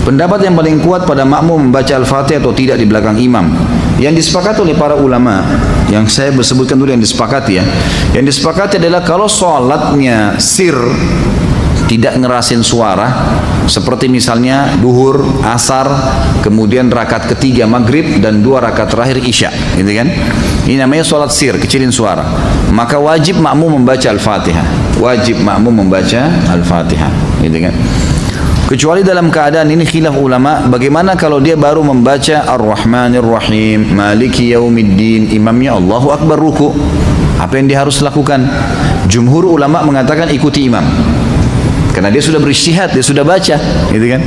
Pendapat yang paling kuat pada makmum membaca Al-Fatihah atau tidak di belakang imam, yang disepakati oleh para ulama, yang saya sebutkan dulu yang disepakati ya. Yang disepakati adalah kalau sholatnya sir, tidak ngerasin suara, seperti misalnya duhur, asar, kemudian rakaat ketiga maghrib dan 2 rakaat terakhir isya, gitu kan? Ini namanya sholat sir, kecilin suara. Maka wajib makmum membaca Al-Fatihah. Wajib makmum membaca Al-Fatihah, gitu kan? Kecuali dalam keadaan ini khilaf ulama, bagaimana kalau dia baru membaca Ar-Rahmanir Rahim, Maliki Yaumiddin, imamnya Allahu Akbar ruku. Apa yang dia harus lakukan? Jumhur ulama mengatakan ikuti imam. Karena dia sudah berijtihad, dia sudah baca, gitu kan?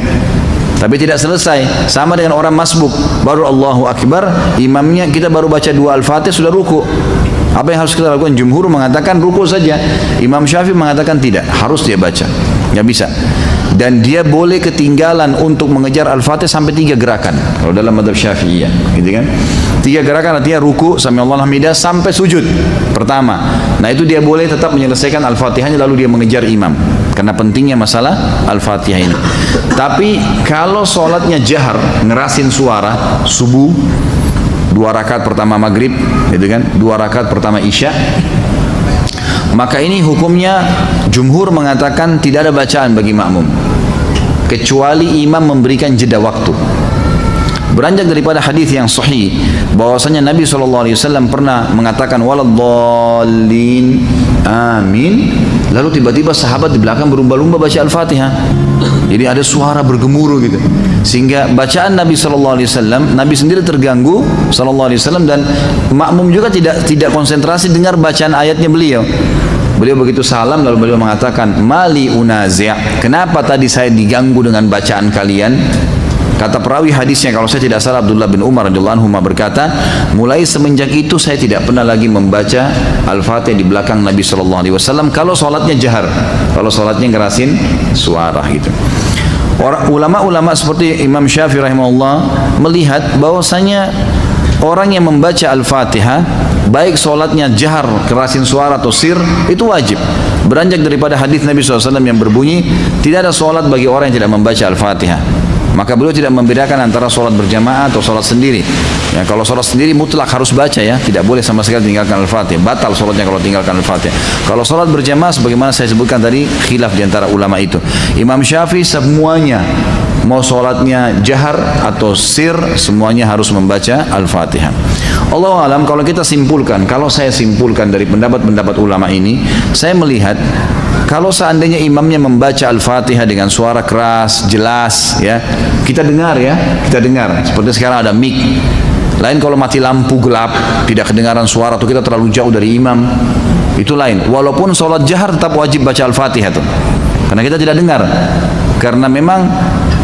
Tapi tidak selesai. Sama dengan orang masbuk, baru Allahu Akbar, imamnya kita baru baca 2 Al-Fatihah sudah ruku. Apa yang harus kita lakukan? Jumhur mengatakan ruku saja. Imam Syafi'i mengatakan tidak, harus dia baca. Nggak bisa. Dan dia boleh ketinggalan untuk mengejar Al-Fatihah sampai 3 gerakan. Kalau dalam mazhab Syafi'iyah, gitu kan? 3 gerakan artinya ruku, sami Allahu hamidah, sampai sujud pertama. Nah itu dia boleh tetap menyelesaikan Al-Fatihahnya lalu dia mengejar imam. Karena pentingnya masalah Al-Fatihah ini. Tapi kalau sholatnya jahar, ngerasin suara, subuh, 2 rakaat pertama maghrib, gitu kan? 2 rakaat pertama isya, maka ini hukumnya jumhur mengatakan tidak ada bacaan bagi makmum, kecuali imam memberikan jeda waktu. Beranjak daripada hadis yang sahih bahwasanya Nabi SAW pernah mengatakan waladdallin amin, lalu tiba-tiba sahabat di belakang berlumba-lumba baca Al-Fatihah. Jadi ada suara bergemuruh gitu, sehingga bacaan Nabi SAW, Nabi sendiri terganggu SAW, dan makmum juga tidak konsentrasi dengar bacaan ayatnya beliau. Beliau begitu salam lalu beliau mengatakan mali unazi', kenapa tadi saya diganggu dengan bacaan kalian? Kata perawi hadisnya, kalau saya tidak salah, Abdullah bin Umar radhiyallahu anhu berkata, mulai semenjak itu saya tidak pernah lagi membaca Al-Fatihah di belakang Nabi SAW kalau sholatnya jahar, kalau sholatnya ngerasin suara gitu. Ulama-ulama seperti Imam Syafi'i rahimahullah melihat bahwasanya orang yang membaca Al-Fatihah, baik sholatnya jahar, kerasin suara atau sir, itu wajib. Beranjak daripada hadis Nabi SAW yang berbunyi, tidak ada sholat bagi orang yang tidak membaca Al-Fatihah. Maka beliau tidak membedakan antara sholat berjamaah atau sholat sendiri. Ya, kalau sholat sendiri mutlak harus baca ya, tidak boleh sama sekali tinggalkan Al-Fatihah. Batal sholatnya kalau tinggalkan Al-Fatihah. Kalau sholat berjamaah, sebagaimana saya sebutkan tadi, khilaf di antara ulama itu. Imam Syafi'i semuanya, mau sholatnya jahar atau sir, semuanya harus membaca Al-Fatihah. Allahu alam, kalau kita simpulkan, kalau saya simpulkan dari pendapat-pendapat ulama ini, saya melihat kalau seandainya imamnya membaca Al-Fatihah dengan suara keras, jelas, ya, kita dengar ya, kita dengar. Seperti sekarang ada mic. Lain kalau mati lampu gelap, tidak kedengaran suara atau kita terlalu jauh dari imam, itu lain. Walaupun sholat jahar tetap wajib baca Al-Fatihah tuh, karena kita tidak dengar. Karena memang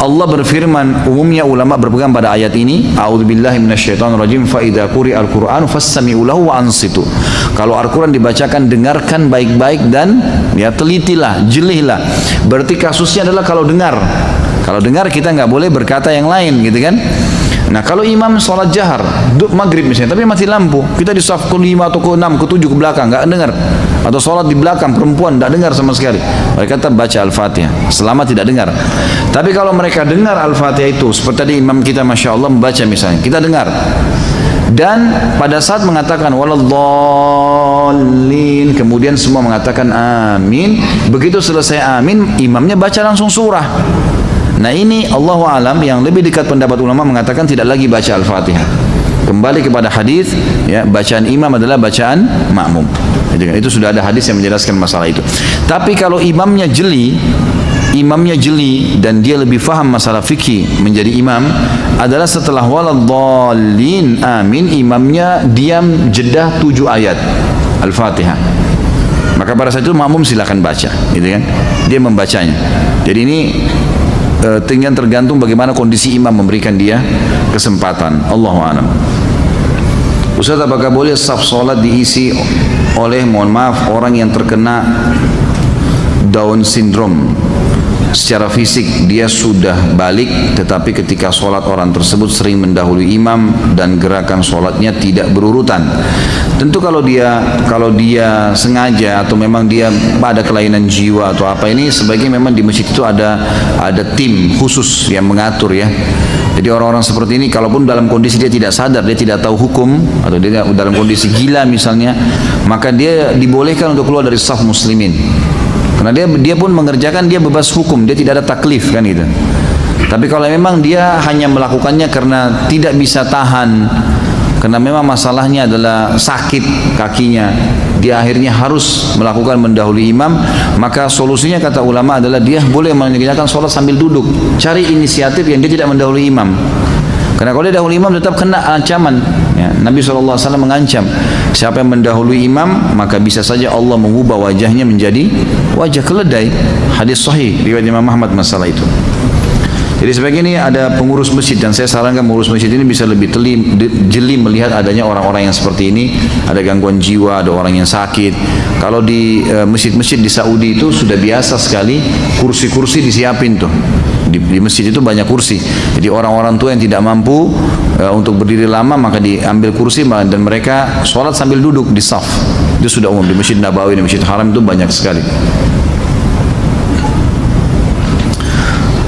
Allah berfirman, umumnya ulama berpegang pada ayat ini, a'udzubillahi minasyaitonirrajim, fa idza quri'al qur'anu fastami'u lahu wa ansitu. Kalau Al-Qur'an dibacakan, dengarkan baik-baik dan ya telitilah, jelihlah. Berarti kasusnya adalah kalau dengar. Kalau dengar kita nggak boleh berkata yang lain, gitu kan? Nah kalau imam sholat jahar, maghrib misalnya, tapi mati lampu, kita di saf ke-5 atau ke-6, ke-7 ke belakang, nggak dengar. Atau sholat di belakang, perempuan nggak dengar sama sekali, mereka tetap baca Al-Fatihah selama tidak dengar. Tapi kalau mereka dengar Al-Fatihah itu, seperti tadi imam kita Masya Allah membaca misalnya, kita dengar, dan pada saat mengatakan waladdallin, kemudian semua mengatakan amin, begitu selesai amin, imamnya baca langsung surah. Nah ini Allahu alam, yang lebih dekat pendapat ulama mengatakan tidak lagi baca Al-Fatihah. Kembali kepada hadis, ya, bacaan imam adalah bacaan makmum. Itu sudah ada hadis yang menjelaskan masalah itu. Tapi kalau imamnya jeli dan dia lebih faham masalah fikih menjadi imam, adalah setelah waladdallin amin, imamnya diam jeda 7 ayat Al-Fatihah. Maka pada saat itu makmum silakan baca, gitu kan? Dia membacanya. Jadi ini tinggal tergantung bagaimana kondisi imam memberikan dia kesempatan. Allahu a'lam. Ustaz, apakah boleh saf solat diisi oleh, mohon maaf, orang yang terkena Down syndrome secara fisik dia sudah balik, tetapi ketika sholat orang tersebut sering mendahului imam dan gerakan sholatnya tidak berurutan. Tentu kalau dia sengaja atau memang dia ada kelainan jiwa atau apa, ini sebaiknya memang di masjid itu ada tim khusus yang mengatur ya. Jadi orang-orang seperti ini kalaupun dalam kondisi dia tidak sadar, dia tidak tahu hukum, atau dia dalam kondisi gila misalnya, maka dia dibolehkan untuk keluar dari saf muslimin. Karena dia pun mengerjakan, dia bebas hukum, dia tidak ada taklif kan gitu. Tapi kalau memang dia hanya melakukannya karena tidak bisa tahan, karena memang masalahnya adalah sakit kakinya, dia akhirnya harus melakukan mendahului imam, maka solusinya kata ulama adalah dia boleh mengerjakan sholat sambil duduk. Cari inisiatif yang dia tidak mendahului imam. Karena kalau dia dahului imam tetap kena ancaman. Ya, Nabi SAW mengancam, siapa yang mendahului imam maka bisa saja Allah mengubah wajahnya menjadi wajah keledai. Hadis sahih riwayat Imam Ahmad masalah itu. Jadi sebagai ini ada pengurus masjid, dan saya sarankan pengurus masjid ini bisa lebih jeli melihat adanya orang-orang yang seperti ini, ada gangguan jiwa, ada orang yang sakit. Kalau di masjid-masjid di Saudi itu sudah biasa sekali kursi-kursi disiapin tuh. Di masjid itu banyak kursi. Jadi orang-orang tua yang tidak mampu untuk berdiri lama maka diambil kursi dan mereka sholat sambil duduk di saf. Itu sudah umum di Masjid Nabawi, di Masjid Haram itu banyak sekali.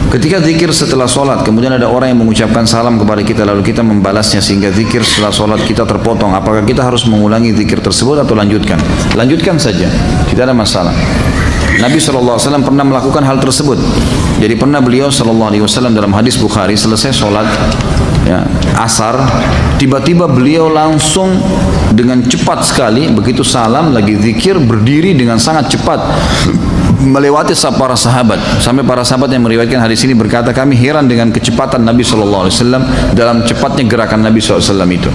Ketika zikir setelah sholat, kemudian ada orang yang mengucapkan salam kepada kita, lalu kita membalasnya sehingga zikir setelah sholat kita terpotong. Apakah kita harus mengulangi zikir tersebut atau lanjutkan? Lanjutkan saja, tidak ada masalah. Nabi SAW pernah melakukan hal tersebut. Jadi pernah beliau SAW dalam hadis Bukhari selesai sholat ya, asar, tiba-tiba beliau langsung dengan cepat sekali, begitu salam lagi zikir, berdiri dengan sangat cepat melewati para sahabat, sampai para sahabat yang meriwayatkan hadis ini berkata, kami heran dengan kecepatan Nabi SAW dalam cepatnya gerakan Nabi SAW itu.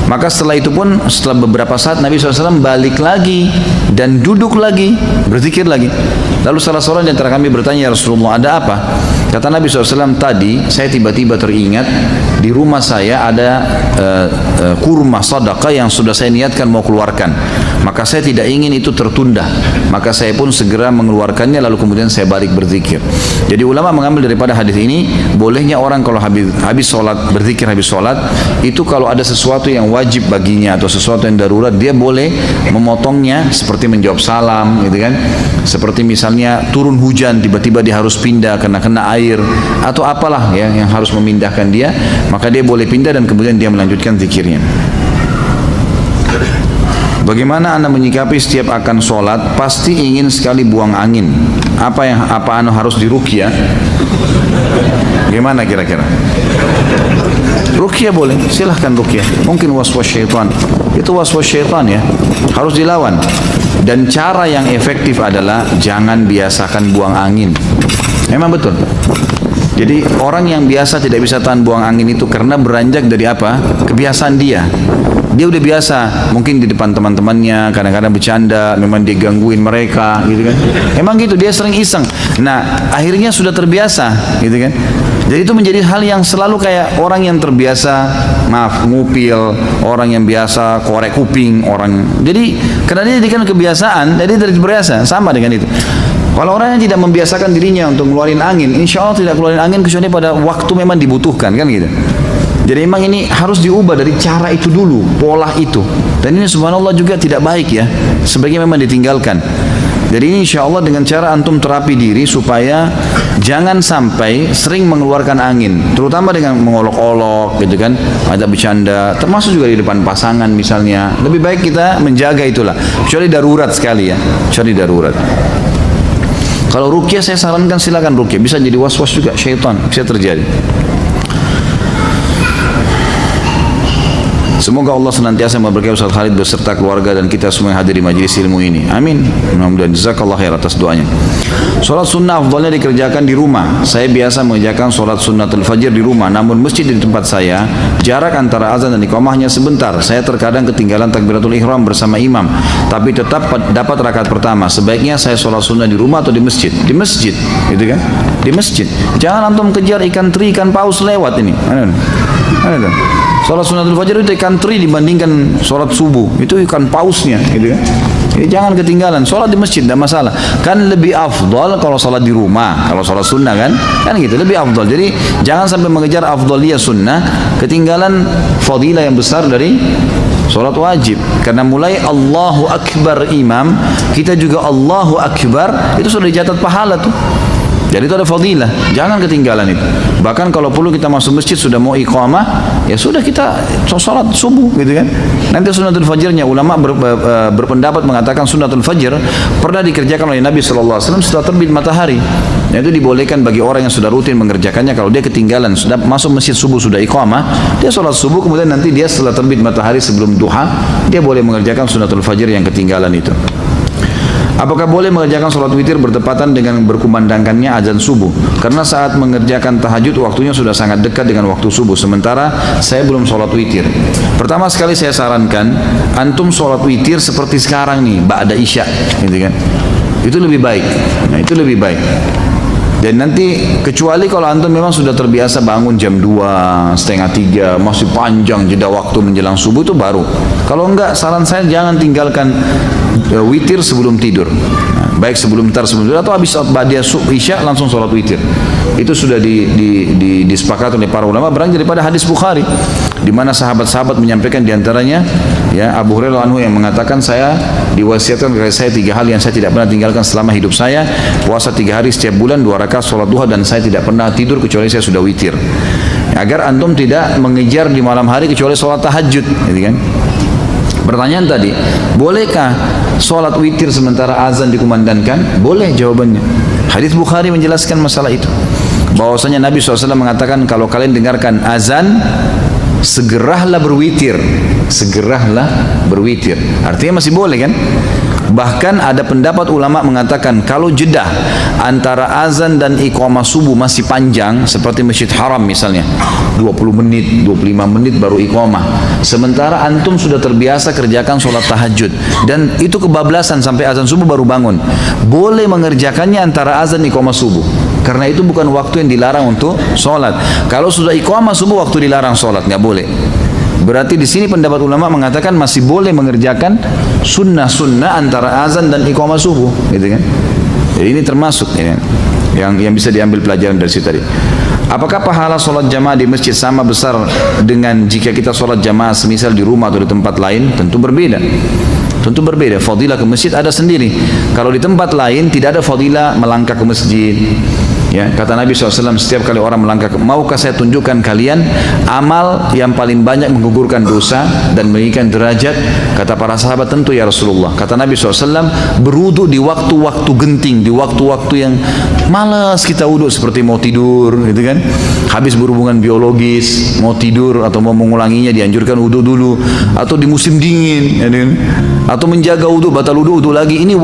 Maka setelah itu pun, setelah beberapa saat Nabi SAW balik lagi dan duduk lagi, berzikir lagi. Lalu salah seorang di antara kami bertanya, ya Rasulullah, ada apa? Kata Nabi SAW, tadi saya tiba-tiba teringat di rumah saya ada kurma sedekah yang sudah saya niatkan mau keluarkan. Maka saya tidak ingin itu tertunda. Maka saya pun segera mengeluarkannya, lalu kemudian saya balik berzikir. Jadi ulama mengambil daripada hadis ini, bolehnya orang kalau habis sholat, berzikir habis sholat, itu kalau ada sesuatu yang wajib baginya atau sesuatu yang darurat, dia boleh memotongnya, seperti menjawab salam, gitu kan? Seperti misalnya turun hujan, tiba-tiba dia harus pindah karena kena air atau apalah ya yang harus memindahkan dia, maka dia boleh pindah dan kemudian dia melanjutkan zikirnya. Bagaimana Anda menyikapi setiap akan sholat pasti ingin sekali buang angin? Apa Anda harus diruqyah? Gimana kira-kira? Ruqyah boleh, silahkan ruqyah. Mungkin waswas syaitan, itu waswas syaitan ya, harus dilawan. Dan cara yang efektif adalah jangan biasakan buang angin. Memang betul. Jadi orang yang biasa tidak bisa tahan buang angin itu karena beranjak dari apa? Kebiasaan dia. Dia udah biasa, mungkin di depan teman-temannya kadang-kadang bercanda, memang dia gangguin mereka, gitu kan? Emang gitu, dia sering iseng. Nah, akhirnya sudah terbiasa, gitu kan? Jadi itu menjadi hal yang selalu kayak orang yang terbiasa, ngupil, orang yang biasa korek kuping, orang. Jadi karena dia jadikan kebiasaan, jadi terbiasa, sama dengan itu. Kalau orang yang tidak membiasakan dirinya untuk ngeluarin angin, insya Allah tidak keluarin angin kecuali pada waktu memang dibutuhkan, kan gitu. Jadi memang ini harus diubah dari cara itu dulu, pola itu. Dan ini subhanallah juga tidak baik ya, sebaiknya memang ditinggalkan. Jadi ini insya Allah dengan cara antum terapi diri supaya jangan sampai sering mengeluarkan angin, terutama dengan mengolok-olok gitu kan, ada bercanda, termasuk juga di depan pasangan misalnya. Lebih baik kita menjaga itulah, kecuali darurat sekali ya, kecuali darurat. Kalau ruqyah saya sarankan silakan ruqyah, bisa jadi was-was juga syaitan, bisa terjadi. Semoga Allah senantiasa memberkahi Ustaz Khalid beserta keluarga dan kita semua yang hadir di majelis ilmu ini. Amin. Mudah-mudahan jazakallah khair atas doanya. Salat sunnah afdalnya dikerjakan di rumah. Saya biasa mengerjakan salat sunnatul fajr di rumah, namun masjid di tempat saya jarak antara azan dan iqamah hanya sebentar. Saya terkadang ketinggalan takbiratul ihram bersama imam, tapi tetap dapat rakaat pertama. Sebaiknya saya salat sunnah di rumah atau di masjid? Di masjid, gitu kan? Di masjid. Jangan antum kejar ikan teri, ikan paus lewat ini. Mana tuh? Salat sunnatul fajr itu ikan teri dibandingkan salat subuh, itu ikan pausnya, gitu kan? Jadi jangan ketinggalan. Sholat di masjid tidak masalah. Kan lebih afdal kalau sholat di rumah. Kalau sholat sunnah kan gitu lebih afdal. Jadi jangan sampai mengejar afdaliyah sunnah, ketinggalan fadilah yang besar dari sholat wajib. Karena mulai Allahu Akbar imam, kita juga Allahu Akbar, itu sudah dicatat pahala tuh. Jadi itu ada fadilah, jangan ketinggalan itu. Bahkan kalau perlu kita masuk masjid sudah mau iqamah, ya sudah kita sholat subuh gitu kan. Nanti sunnatul fajrnya, ulama berpendapat mengatakan sunnatul fajr pernah dikerjakan oleh Nabi SAW setelah terbit matahari. Nah, itu dibolehkan bagi orang yang sudah rutin mengerjakannya. Kalau dia ketinggalan, sudah masuk masjid subuh, sudah iqamah, dia sholat subuh, kemudian nanti dia setelah terbit matahari sebelum duha, dia boleh mengerjakan sunnatul fajr yang ketinggalan itu. Apakah boleh mengerjakan sholat witir bertepatan dengan berkumandangkannya azan subuh? Karena saat mengerjakan tahajud waktunya sudah sangat dekat dengan waktu subuh, sementara saya belum sholat witir. Pertama sekali saya sarankan antum sholat witir seperti sekarang nih, ba'da isya, gitu kan? Itu lebih baik. Nah, itu lebih baik. Dan nanti kecuali kalau antum memang sudah terbiasa bangun jam 2, setengah 3, masih panjang jeda waktu menjelang subuh, itu baru. Kalau enggak, saran saya jangan tinggalkan witir sebelum tidur. Nah, baik sebelum tidur atau habis ba'da isya langsung sholat witir. Itu sudah disepakati oleh para ulama, berangkat daripada hadis Bukhari di mana sahabat-sahabat menyampaikan diantaranya ya Abu Hurairah anhu yang mengatakan, saya diwasiatkan kepada saya 3 hal yang saya tidak pernah tinggalkan selama hidup saya: puasa 3 hari setiap bulan, 2 rakaat sholat duha, dan saya tidak pernah tidur kecuali saya sudah witir. Agar antum tidak mengejar di malam hari kecuali sholat tahajud, gitu kan? Pertanyaan tadi, bolehkah sholat witir sementara azan dikumandangkan? Boleh jawabannya. Hadis Bukhari menjelaskan masalah itu. Bahwasanya Nabi SAW mengatakan, kalau kalian dengarkan azan, segeralah berwitir. Segeralah berwitir. Artinya masih boleh kan? Bahkan ada pendapat ulama mengatakan kalau jeda antara azan dan iqamah subuh masih panjang, seperti Masjid Haram misalnya 20 menit, 25 menit baru iqamah, sementara antum sudah terbiasa kerjakan sholat tahajud dan itu kebablasan sampai azan subuh baru bangun, boleh mengerjakannya antara azan iqamah subuh, karena itu bukan waktu yang dilarang untuk sholat. Kalau sudah iqamah subuh waktu dilarang sholat, nggak boleh. Berarti di sini pendapat ulama mengatakan masih boleh mengerjakan sunnah-sunnah antara azan dan iqamah subuh, gitu kan? Jadi ini termasuk ya, yang bisa diambil pelajaran dari situ tadi. Apakah pahala sholat jamaah di masjid sama besar dengan jika kita sholat jamaah semisal di rumah atau di tempat lain? Tentu berbeda. Tentu berbeda. Fadilah ke masjid ada sendiri. Kalau di tempat lain tidak ada fadilah melangkah ke masjid. Ya, kata Nabi SAW, setiap kali orang melangkah, maukah saya tunjukkan kalian amal yang paling banyak menggugurkan dosa dan meninggikan derajat? Kata para sahabat, tentu ya Rasulullah. Kata Nabi SAW, berwudu di waktu-waktu genting, di waktu-waktu yang malas kita wudu, seperti mau tidur, gitu kan? Habis berhubungan biologis, mau tidur atau mau mengulanginya, dianjurkan wudu dulu. Atau di musim dingin, ya kan? Atau menjaga wudu, batal wudu lagi. Ini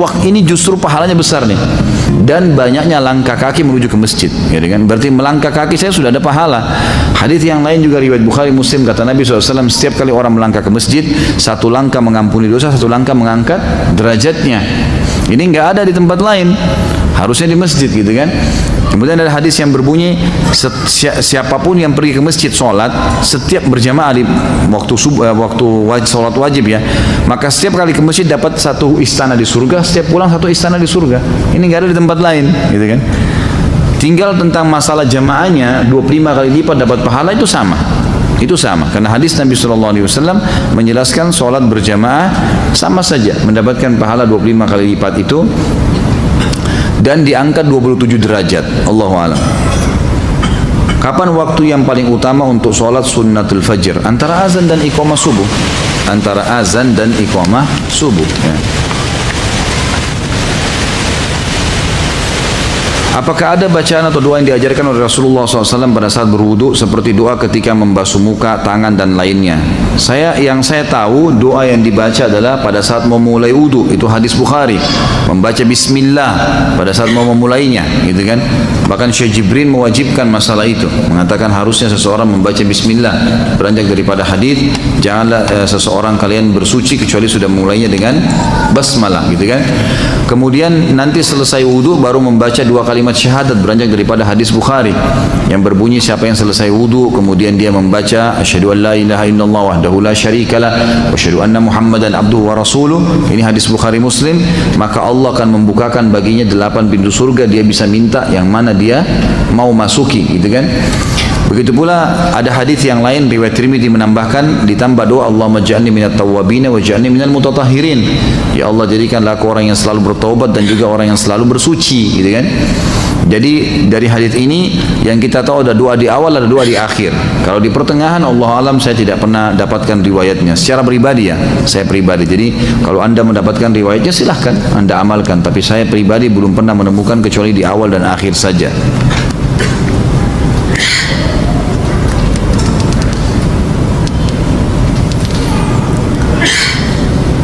justru pahalanya besar nih. Dan banyaknya langkah kaki menuju ke masjid, ya kan? Berarti melangkah kaki saya sudah ada pahala. Hadis yang lain juga riwayat Bukhari Muslim, kata Nabi SAW, setiap kali orang melangkah ke masjid, 1 langkah mengampuni dosa, 1 langkah mengangkat derajatnya. Ini nggak ada di tempat lain, harusnya di masjid, gitu kan? Kemudian ada hadis yang berbunyi, siapapun yang pergi ke masjid sholat, setiap berjamaah di waktu sholat wajib ya, maka setiap kali ke masjid dapat 1 istana di surga, setiap pulang 1 istana di surga. Ini nggak ada di tempat lain, gitu kan? Tinggal tentang masalah jamaahnya, 25 kali lipat dapat pahala, itu sama. Itu sama, karena hadis Nabi SAW menjelaskan sholat berjamaah sama saja mendapatkan pahala 25 kali lipat itu, dan diangkat 27 derajat. Allahu a'lam. Kapan waktu yang paling utama untuk sholat sunnatul fajr? Antara azan dan iqamah subuh. Antara azan dan iqamah subuh ya. Apakah ada bacaan atau doa yang diajarkan oleh Rasulullah SAW pada saat berwudu, seperti doa ketika membasuh muka, tangan, dan lainnya? Yang saya tahu, doa yang dibaca adalah pada saat memulai wudu, itu hadis Bukhari, membaca Bismillah pada saat mau memulainya, gitu kan? Bahkan Syekh Jibril mewajibkan masalah itu, mengatakan harusnya seseorang membaca Bismillah. Beranjak daripada hadis, janganlah seseorang kalian bersuci kecuali sudah memulainya dengan basmalah, gitu kan? Kemudian nanti selesai wudu baru membaca 2 kalimat kalimat syahadat beranjak daripada hadis Bukhari yang berbunyi siapa yang selesai wudu kemudian dia membaca asyhadu an la ilaha illallah wahdahu la syarikalah wa asyhadu anna muhammadan abduhu wa rasuluh, ini hadis Bukhari Muslim, maka Allah akan membukakan baginya 8 pintu surga, dia bisa minta yang mana dia mau masuki, gitu kan. Begitu pula ada hadis yang lain riwayat Tirmidzi menambahkan ditambah doa Allahumma ja'alni minat tawwabin wa ja'alni minal mutatahhirin. Ya Allah jadikanlah aku orang yang selalu bertaubat dan juga orang yang selalu bersuci, gitu kan. Jadi dari hadis ini yang kita tahu ada doa di awal, ada doa di akhir. Kalau di pertengahan Allah alam saya tidak pernah dapatkan riwayatnya secara pribadi ya, saya pribadi. Jadi kalau Anda mendapatkan riwayatnya silahkan Anda amalkan, tapi saya pribadi belum pernah menemukan kecuali di awal dan akhir saja.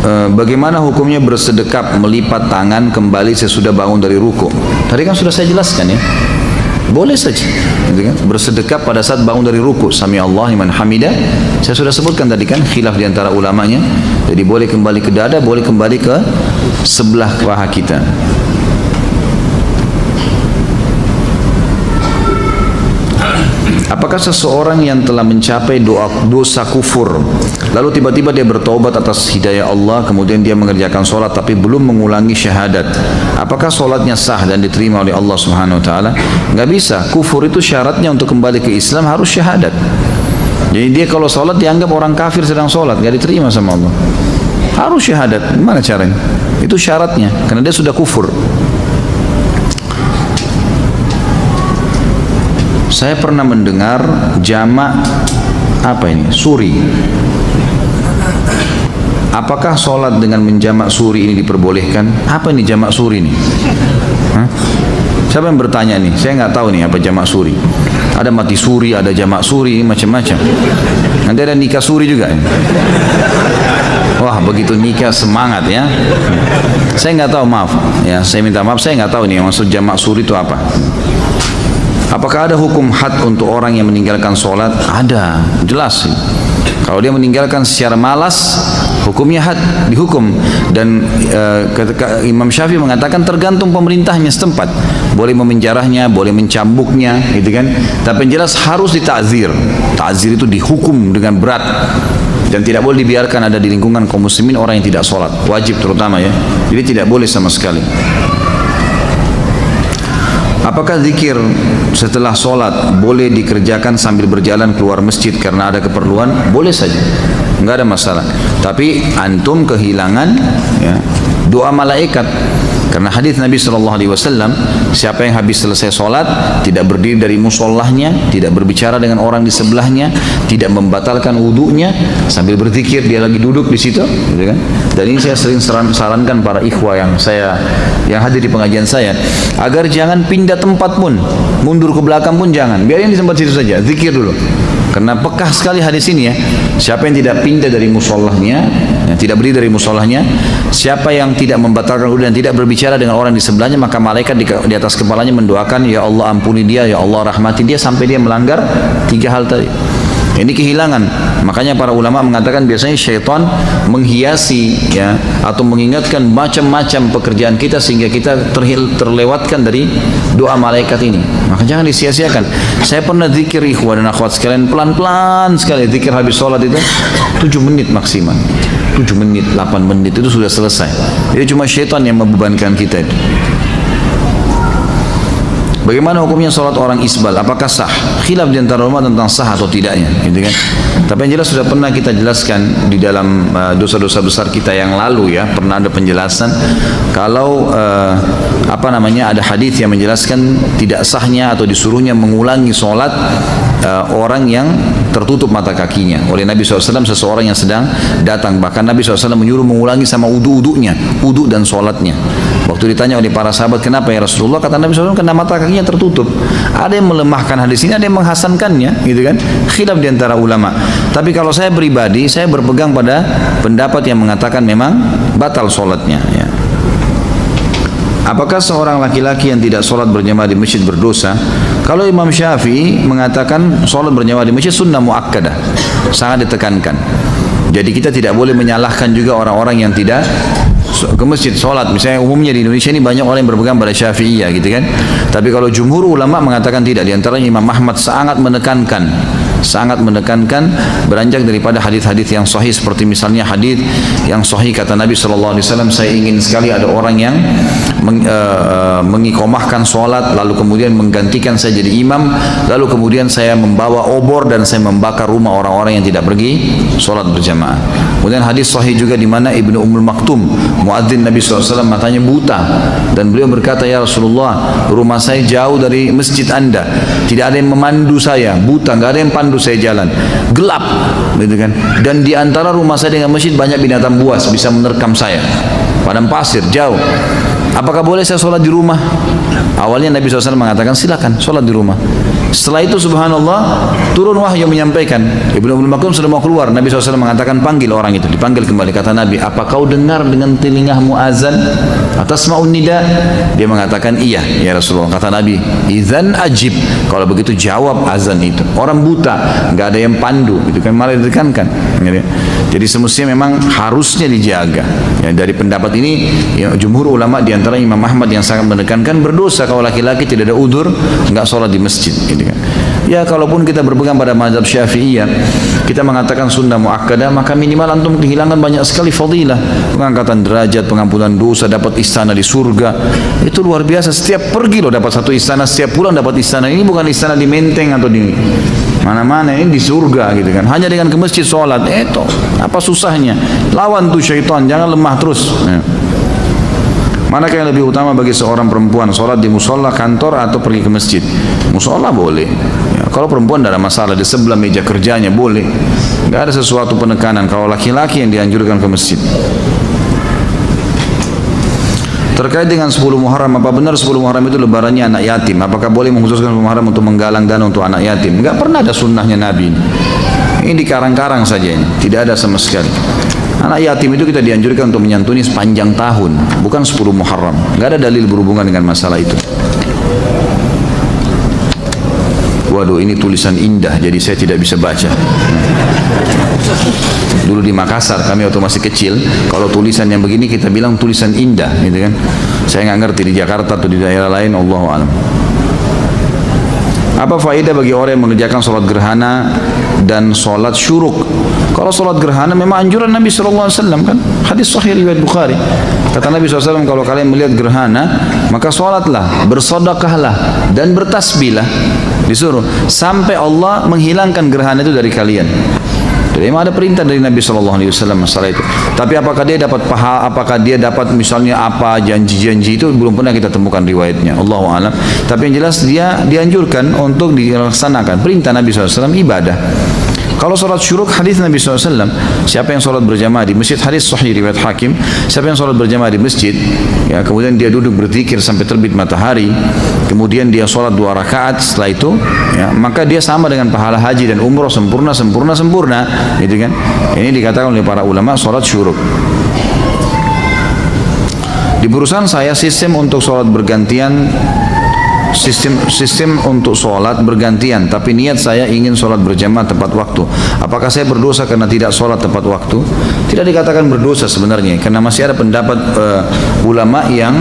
Bagaimana hukumnya bersedekap melipat tangan kembali sesudah bangun dari ruku? Tadi kan sudah saya jelaskan ya. Boleh saja gitu kan? Bersedekap pada saat bangun dari ruku, sami Allah liman hamidah. Saya sudah sebutkan tadi kan khilaf di antara ulamanya. Jadi boleh kembali ke dada, boleh kembali ke sebelah paha kita. Apakah seseorang yang telah mencapai dosa kufur lalu tiba-tiba dia bertaubat atas hidayah Allah kemudian dia mengerjakan sholat tapi belum mengulangi syahadat, apakah sholatnya sah dan diterima oleh Allah Subhanahu Wa Taala? Nggak bisa. Kufur itu syaratnya untuk kembali ke Islam harus syahadat. Jadi dia kalau sholat dianggap orang kafir sedang sholat, nggak diterima sama Allah. Harus syahadat. Gimana caranya? Itu syaratnya karena dia sudah kufur. Saya pernah mendengar jamak apa ini? Suri. Apakah sholat dengan menjamak suri ini diperbolehkan? Apa ini jamak suri ini? Hah? Siapa yang bertanya nih? Saya nggak tahu nih apa jamak suri. Ada mati suri, ada jamak suri, macam-macam. Nanti ada nikah suri juga. Wah, begitu nikah semangat ya. Saya nggak tahu, maaf. Ya, saya minta maaf. Saya nggak tahu nih maksud jamak suri itu apa. Apakah ada hukum had untuk orang yang meninggalkan sholat? Ada, jelas. Kalau dia meninggalkan secara malas, hukumnya had, dihukum. Dan Imam Syafi'i mengatakan tergantung pemerintahnya setempat. Boleh memenjarahnya, boleh mencambuknya, gitu kan. Tapi yang jelas harus ditakzir. Takzir itu dihukum dengan berat. Dan tidak boleh dibiarkan ada di lingkungan kaum muslimin orang yang tidak sholat. Wajib terutama ya. Jadi tidak boleh sama sekali. Apakah zikir setelah sholat boleh dikerjakan sambil berjalan keluar masjid karena ada keperluan? Boleh saja, nggak ada masalah. Tapi antum kehilangan ya, doa malaikat. Karena hadis Nabi SAW, siapa yang habis selesai sholat tidak berdiri dari musallahnya, tidak berbicara dengan orang di sebelahnya, tidak membatalkan wudunya sambil berzikir dia lagi duduk di situ, gitu kan? Dan ini saya sering sarankan para ikhwah yang hadir di pengajian saya agar jangan pindah tempat pun, mundur ke belakang pun jangan, biarin di tempat situ saja, zikir dulu. Karena pekah sekali hadis ini ya. Siapa yang tidak pindah dari musallahnya, yang tidak berdiri dari musallahnya, siapa yang tidak membatalkan wudu dan tidak berbicara dengan orang di sebelahnya, maka malaikat di atas kepalanya mendoakan, ya Allah ampuni dia, ya Allah rahmati dia, sampai dia melanggar 3 hal tadi. Ini kehilangan. Makanya para ulama mengatakan biasanya syaitan menghiasi ya, atau mengingatkan macam-macam pekerjaan kita sehingga kita terlewatkan dari doa malaikat ini. Maka jangan disia-siakan. Saya pernah zikir ikhwan dan akhwat sekalian, pelan-pelan sekali zikir habis sholat itu 7 menit maksimal. 7 menit, 8 menit itu sudah selesai. Jadi cuma syaitan yang membebankan kita itu. Bagaimana hukumnya sholat orang isbal? Apakah sah? Khilaf di antara ulama tentang sah atau tidaknya, gitu kan? Tapi yang jelas sudah pernah kita jelaskan di dalam dosa-dosa besar kita yang lalu ya, pernah ada penjelasan kalau ada hadis yang menjelaskan tidak sahnya atau disuruhnya mengulangi sholat orang yang tertutup mata kakinya oleh Nabi SAW, seseorang yang sedang datang. Bahkan Nabi SAW menyuruh mengulangi sama wudu-wudunya, wudu dan sholatnya. Waktu ditanya oleh para sahabat, kenapa ya Rasulullah? Kata Nabi SAW, karena mata kakinya tertutup. Ada yang melemahkan hadis ini, ada yang menghasankannya, gitu kan? Khilaf di antara ulama. Tapi kalau saya pribadi, saya berpegang pada pendapat yang mengatakan memang batal sholatnya. Ya. Apakah seorang laki-laki yang tidak sholat berjamaah di masjid berdosa? Kalau Imam Syafi'i mengatakan sholat berjamaah di masjid sunnah muakkadah, sangat ditekankan. Jadi kita tidak boleh menyalahkan juga orang-orang yang tidak ke masjid sholat, misalnya umumnya di Indonesia ini banyak orang yang berpegang pada Syafi'iyah gitu kan, tapi kalau jumhur ulama mengatakan tidak. Di antaranya Imam Ahmad sangat menekankan beranjak daripada hadis-hadis yang sahih, seperti misalnya hadis yang sahih kata Nabi SAW, saya ingin sekali ada orang yang mengikomahkan sholat lalu kemudian menggantikan saya jadi imam, lalu kemudian saya membawa obor dan saya membakar rumah orang-orang yang tidak pergi sholat berjamaah. Kemudian hadis sahih juga di mana Ibnu Ummul Maktum, muadzin Nabi SAW, matanya buta, dan beliau berkata, ya Rasulullah, rumah saya jauh dari masjid Anda, tidak ada yang memandu saya, buta, nggak ada yang pandu saya jalan, gelap, gitu kan. Dan di antara rumah saya dengan masjid banyak binatang buas bisa menerkam saya, padang pasir jauh. Apakah boleh saya sholat di rumah? Awalnya Nabi SAW mengatakan silakan sholat di rumah. Setelah itu subhanallah turun wahyu menyampaikan, Ibnu Ummul Maktum sudah mau keluar, Nabi SAW mengatakan panggil orang itu. Dipanggil kembali, kata Nabi, apa kau dengar dengan telingamu azan atas ma'un nida? Dia mengatakan iya ya Rasulullah. Kata Nabi, idzan ajib, kalau begitu jawab azan itu. Orang buta, nggak ada yang pandu, itu kan malah ditekankan. Jadi semestinya memang harusnya dijaga. Ya, dari pendapat ini ya, jumhur ulama di antara Imam Ahmad yang sangat menekankan berdosa kalau laki-laki tidak ada udzur nggak sholat di masjid, gitu kan. Ya kalaupun kita berpegang pada mazhab Syafi'iyah, kita mengatakan sunnah muakkadah, maka minimal antum kehilangan banyak sekali fadilah, pengangkatan derajat, pengampunan dosa, dapat istana di surga. Itu luar biasa. Setiap pergi loh dapat satu istana, setiap pulang dapat istana. Ini bukan istana di Menteng atau di mana-mana, ini di surga gitu kan. Hanya dengan ke masjid sholat, itu apa susahnya? Lawan tuh syaitan, jangan lemah terus. Ya. Manakah yang lebih utama bagi seorang perempuan, sholat di musola kantor atau pergi ke masjid? Musola boleh. Ya, kalau perempuan tidak ada masalah, di sebelah meja kerjanya boleh. Tidak ada sesuatu penekanan. Kalau laki-laki yang dianjurkan ke masjid. Terkait dengan 10 Muharram, apa benar 10 Muharram itu lebarannya anak yatim? Apakah boleh mengkhususkan 10 Muharram untuk menggalang dana untuk anak yatim? Enggak pernah ada sunnahnya Nabi. Ini dikarang-karang saja ini, tidak ada sama sekali. Anak yatim itu kita dianjurkan untuk menyantuni sepanjang tahun, bukan 10 Muharram. Enggak ada dalil berhubungan dengan masalah itu. Waduh, ini tulisan indah, jadi saya tidak bisa baca. Dulu di Makassar, kami waktu masih kecil, kalau tulisan yang begini kita bilang tulisan indah, gitu kan. Saya nggak ngerti di Jakarta atau di daerah lain, Allahu a'lam. Apa faedah bagi orang yang mengerjakan sholat gerhana dan sholat syuruk? Kalau sholat gerhana memang anjuran Nabi SAW kan, hadis sahih riwayat Bukhari. Kata Nabi SAW, kalau kalian melihat gerhana maka sholatlah, bersedekahlah dan bertasbihlah, disuruh sampai Allah menghilangkan gerhana itu dari kalian. Jadi memang ada perintah dari Nabi SAW masalah itu. Tapi apakah dia dapat pahala, apakah dia dapat misalnya apa janji-janji, itu belum pernah kita temukan riwayatnya. Allahu a'lam. Tapi yang jelas dia dianjurkan untuk dilaksanakan. Perintah Nabi SAW ibadah. Kalau sholat syuruk, hadis Nabi SAW, siapa yang sholat berjamaah di masjid, hadis sahih riwayat Hakim, siapa yang sholat berjamaah di masjid, ya kemudian dia duduk berzikir sampai terbit matahari, kemudian dia sholat 2 rakaat setelah itu, ya, maka dia sama dengan pahala haji dan umroh, sempurna, gitu kan? Ini dikatakan oleh para ulama sholat syuruk. Di perusahaan saya sistem untuk sholat bergantian. Sistem untuk sholat bergantian, tapi niat saya ingin sholat berjamaah tepat waktu. Apakah saya berdosa karena tidak sholat tepat waktu? Tidak dikatakan berdosa sebenarnya, karena masih ada pendapat ulama yang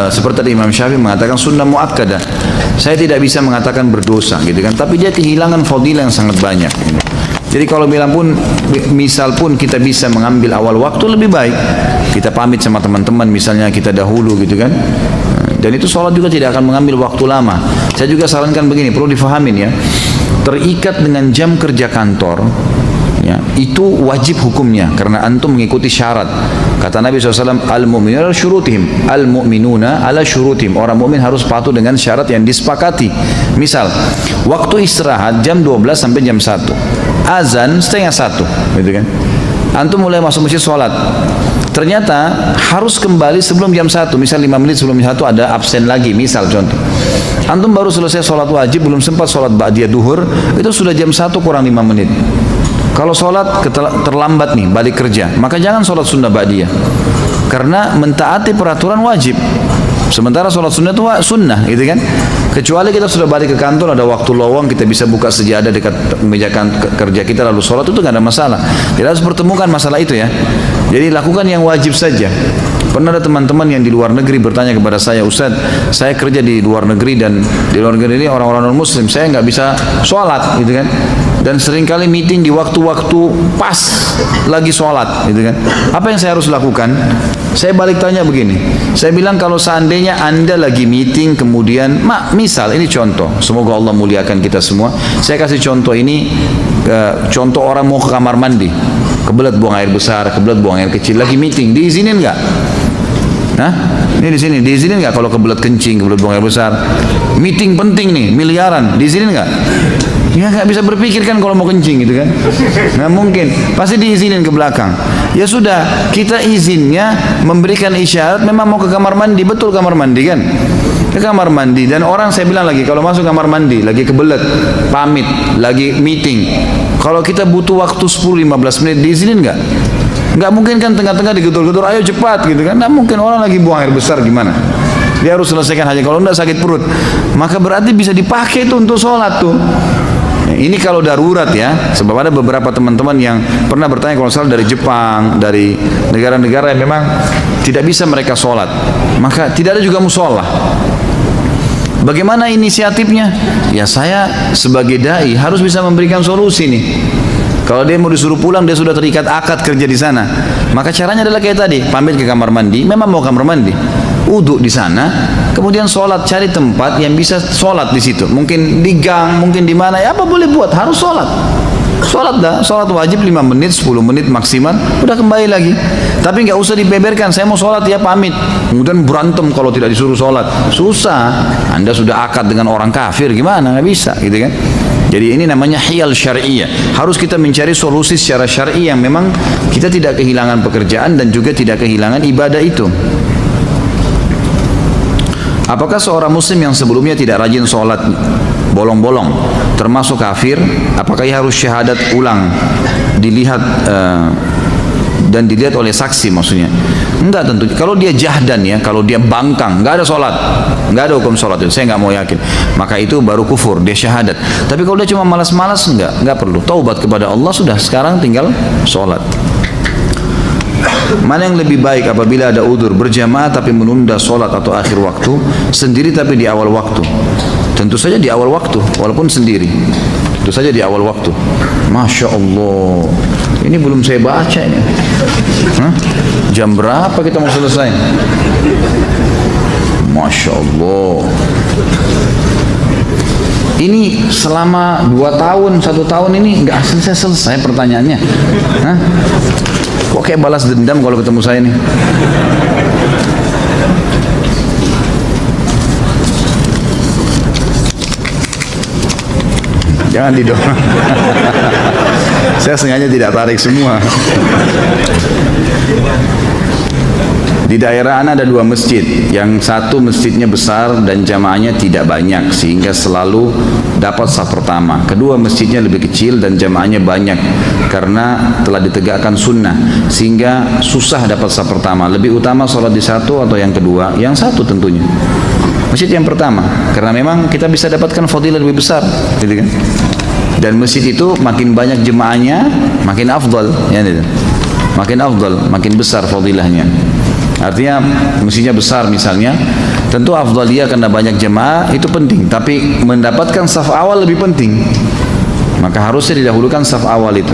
seperti Imam Syafi'i mengatakan sunnah muakkadah. Saya tidak bisa mengatakan berdosa, gitu kan? Tapi dia kehilangan fadilah yang sangat banyak. Jadi kalau misal pun kita bisa mengambil awal waktu, lebih baik kita pamit sama teman-teman, misalnya kita dahulu, gitu kan? Dan itu sholat juga tidak akan mengambil waktu lama. Saya juga sarankan begini, perlu difahamin ya, terikat dengan jam kerja kantor, ya, itu wajib hukumnya karena antum mengikuti syarat. Kata Nabi SAW, al-mu'minuna ala syurutihim, al-mu'minuna ala syurutihim. Orang mukmin harus patuh dengan syarat yang disepakati. Misal, waktu istirahat jam 12 sampai jam 1, azan 12:30, gitu kan? Antum mulai masuk masjid sholat, ternyata harus kembali sebelum jam 1, misal 5 menit sebelum jam 1 ada absen lagi, misal contoh. Antum baru selesai sholat wajib, belum sempat sholat ba'diyah duhur, itu sudah jam 1 kurang 5 menit. Kalau sholat terlambat nih, balik kerja, maka jangan sholat sunnah ba'diyah, karena mentaati peraturan wajib. Sementara sholat sunnah itu sunnah, gitu kan? Kecuali kita sudah balik ke kantor, ada waktu lowong, kita bisa buka sejadah dekat meja kerja kita lalu sholat, itu nggak ada masalah. Kita harus pertemukan masalah itu ya. Jadi lakukan yang wajib saja. Pernah ada teman-teman yang di luar negeri bertanya kepada saya, Ustaz, saya kerja di luar negeri dan di luar negeri ini orang-orang non muslim, saya nggak bisa sholat gitu kan. Dan seringkali meeting di waktu-waktu pas lagi sholat gitu kan. Apa yang saya harus lakukan? Saya balik tanya begini, saya bilang kalau seandainya Anda lagi meeting kemudian, misal ini contoh, semoga Allah muliakan kita semua, saya kasih contoh ini, contoh orang mau ke kamar mandi, kebelet buang air besar, kebelet buang air kecil, lagi meeting, diizinin nggak? Nah, ini di sini diizinin nggak kalau kebelet kencing, kebelet buang air besar? Meeting penting nih, miliaran, diizinin nggak? Ya nggak bisa berpikir kan kalau mau kencing gitu kan? Nggak mungkin, pasti diizinin ke belakang. Ya sudah, kita izinnya memberikan isyarat memang mau ke kamar mandi, betul kamar mandi kan? Ke kamar mandi, dan orang saya bilang lagi kalau masuk kamar mandi, lagi kebelet, pamit, lagi meeting. Kalau kita butuh waktu 10-15 menit, diizinin nggak? Nggak mungkin kan tengah-tengah digedor-gedor, ayo cepat gitu kan? Nggak mungkin, orang lagi buang air besar gimana? Dia harus selesaikan hajat, kalau enggak sakit perut. Maka berarti bisa dipakai itu untuk sholat tuh. Ini kalau darurat ya, sebab ada beberapa teman-teman yang pernah bertanya kalau salah dari Jepang, dari negara-negara yang memang tidak bisa mereka sholat, maka tidak ada juga musola. Bagaimana inisiatifnya? Ya saya sebagai dai harus bisa memberikan solusi nih. Kalau dia mau disuruh pulang, dia sudah terikat akad kerja di sana. Maka caranya adalah kayak tadi, pamit ke kamar mandi, memang mau kamar mandi, uduk di sana, kemudian sholat, cari tempat yang bisa sholat di situ. Mungkin di gang, mungkin di mana, ya apa boleh buat, harus sholat. Sholat dah, sholat wajib 5 menit, 10 menit maksimal, udah kembali lagi. Tapi nggak usah dibeberkan, saya mau sholat ya pamit. Kemudian berantem kalau tidak disuruh sholat, susah. Anda sudah akad dengan orang kafir, gimana? Nggak bisa, gitu kan? Jadi ini namanya hiyal syari'iyah. Harus kita mencari solusi secara syar'i yang memang kita tidak kehilangan pekerjaan dan juga tidak kehilangan ibadah itu. Apakah seorang muslim yang sebelumnya tidak rajin sholat bolong-bolong termasuk kafir? Apakah ia harus syahadat ulang dilihat dan dilihat oleh saksi maksudnya? Enggak tentu. Kalau dia jahdan ya, kalau dia bangkang, enggak ada sholat, enggak ada hukum sholat itu, saya enggak mau yakin. Maka itu baru kufur, dia syahadat. Tapi kalau dia cuma malas-malas, enggak perlu. Taubat kepada Allah sudah, sekarang tinggal sholat. Mana yang lebih baik apabila ada udzur berjamaah tapi menunda sholat atau akhir waktu, sendiri tapi di awal waktu? Tentu saja di awal waktu, walaupun sendiri. Tentu saja di awal waktu. Masya Allah, ini belum saya baca ini. Hah? Jam berapa kita mau selesai? Masya Allah. Ini selama 2 tahun, 1 tahun ini nggak selesai pertanyaannya. Hah? Kok kayak balas dendam kalau ketemu saya nih? Jangan didorong. Saya sengaja tidak tarik semua. Di daerah Ana ada 2 masjid. Yang satu masjidnya besar dan jamaahnya tidak banyak sehingga selalu dapat saf pertama. Kedua masjidnya lebih kecil dan jamaahnya banyak karena telah ditegakkan sunnah sehingga susah dapat saf pertama. Lebih utama sholat di satu atau yang kedua? Yang satu tentunya. Masjid yang pertama karena memang kita bisa dapatkan fadilah lebih besar, gitu kan? Dan masjid itu makin banyak jemaahnya makin afdal, ya gitu. Makin afdal, makin besar fadilahnya. Artinya masjidnya besar misalnya, tentu afdaliyah karena banyak jemaah itu penting, tapi mendapatkan saf awal lebih penting. Maka harusnya didahulukan saf awal itu.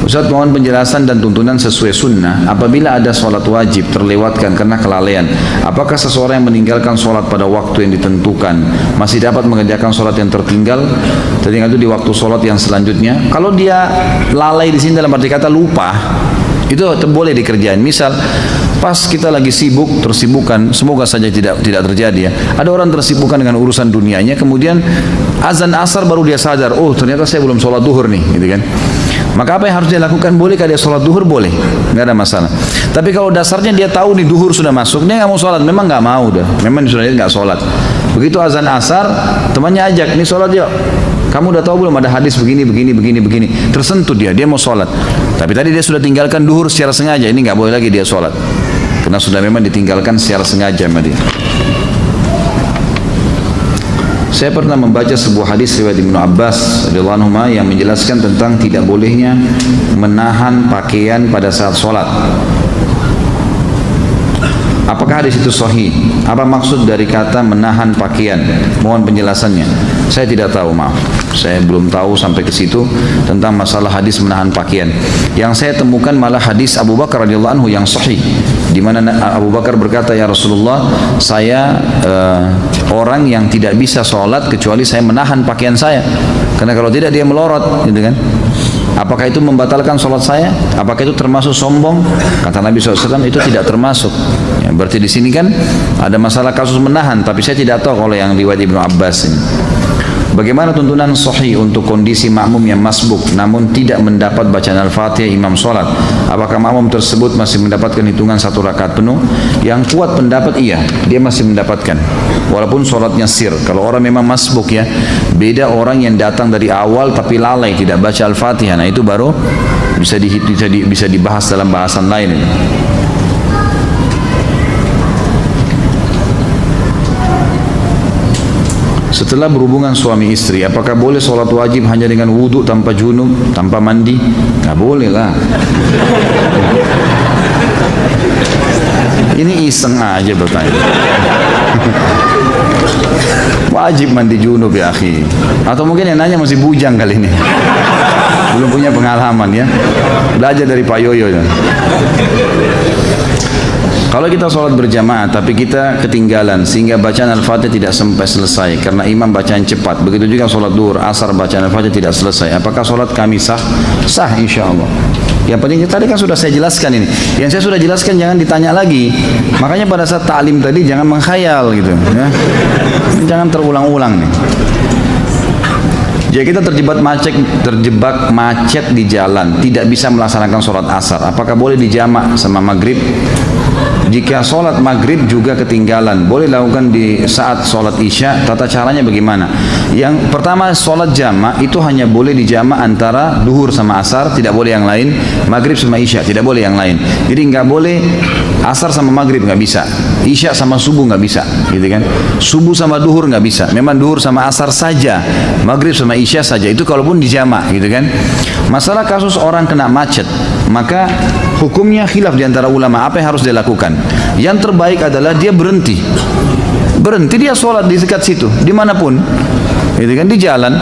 Ustaz, mohon penjelasan dan tuntunan sesuai sunnah. Apabila ada sholat wajib terlewatkan karena kelalaian, apakah seseorang yang meninggalkan sholat pada waktu yang ditentukan masih dapat mengerjakan sholat yang tertinggal itu di waktu sholat yang selanjutnya? Kalau dia lalai di sini dalam arti kata lupa, itu boleh dikerjain. Misal pas kita lagi sibuk, tersibukkan, semoga saja tidak terjadi ya. Ada orang tersibukkan dengan urusan dunianya, kemudian azan asar baru dia sadar, oh ternyata saya belum sholat duhur nih, gitu kan? Maka apa yang harus dia lakukan? Bolehkah dia sholat duhur? Boleh, nggak ada masalah. Tapi kalau dasarnya dia tahu nih duhur sudah masuk, dia nggak mau sholat, memang nggak mau dah, memang sudah dia nggak sholat. Begitu azan asar, temannya ajak, nih sholat yuk. Kamu udah tahu belum ada hadis begini. Tersentuh dia mau sholat. Tapi tadi dia sudah tinggalkan duhur secara sengaja, ini nggak boleh lagi dia sholat. Karena sudah memang ditinggalkan secara sengaja sama dia. Saya pernah membaca sebuah hadis riwayat Ibnu Abbas radhiyallahu anhu yang menjelaskan tentang tidak bolehnya menahan pakaian pada saat sholat. Apakah hadis itu sahih? Apa maksud dari kata menahan pakaian? Mohon penjelasannya. Saya tidak tahu, maaf. Saya belum tahu sampai ke situ tentang masalah hadis menahan pakaian. Yang saya temukan malah hadis Abu Bakar radhiyallahu anhu yang sahih, di mana Abu Bakar berkata, ya Rasulullah, saya orang yang tidak bisa sholat kecuali saya menahan pakaian saya, karena kalau tidak dia melorot, gitu kan? Apakah itu membatalkan sholat saya? Apakah itu termasuk sombong? Kata Nabi SAW, itu tidak termasuk. Ya, berarti di sini kan ada masalah kasus menahan, tapi saya tidak tahu kalau yang riwayat Ibnu Abbas ini. Bagaimana tuntunan sahih untuk kondisi makmum yang masbuk namun tidak mendapat bacaan Al-Fatihah imam sholat? Apakah makmum tersebut masih mendapatkan hitungan 1 rakaat penuh? Yang kuat pendapat iya, dia masih mendapatkan walaupun sholatnya sir. Kalau orang memang masbuk ya, beda orang yang datang dari awal tapi lalai tidak baca Al-Fatihah. Nah itu baru bisa dibahas dalam bahasan lain ini. Setelah berhubungan suami istri, apakah boleh sholat wajib hanya dengan wudhu tanpa junub, tanpa mandi? Nggak boleh lah. Ini iseng aja bertanya. Wajib mandi junub ya akhi. Atau mungkin yang nanya masih bujang kali ini, belum punya pengalaman ya. Belajar dari Pak Yoyo ya. Kalau kita sholat berjamaah tapi kita ketinggalan sehingga bacaan Al-Fatihah tidak sampai selesai karena imam bacaan cepat, begitu juga sholat duhur, asar bacaan Al-Fatihah tidak selesai, apakah sholat kami sah? Sah insya Allah. Yang penting tadi kan sudah saya jelaskan ini. Yang saya sudah jelaskan jangan ditanya lagi. Makanya pada saat ta'lim tadi jangan menghayal gitu ya. Jangan terulang-ulang nih. Jika kita terjebak macet di jalan, tidak bisa melaksanakan sholat asar, apakah boleh dijamak sama maghrib? Jika sholat maghrib juga ketinggalan, boleh lakukan di saat sholat isya. Tata caranya bagaimana? Yang pertama, sholat jamak itu hanya boleh dijamak antara duhur sama asar, tidak boleh yang lain. Maghrib sama isya, tidak boleh yang lain. Jadi nggak boleh asar sama maghrib, nggak bisa. Isya sama subuh nggak bisa, gitu kan? Subuh sama duhur nggak bisa. Memang duhur sama asar saja, maghrib sama isya saja. Itu kalaupun dijamak, gitu kan? Masalah kasus orang kena macet, maka hukumnya khilaf di antara ulama. Apa yang harus dilakukan? Yang terbaik adalah dia berhenti dia sholat di dekat situ, dimanapun, gitu kan, di jalan.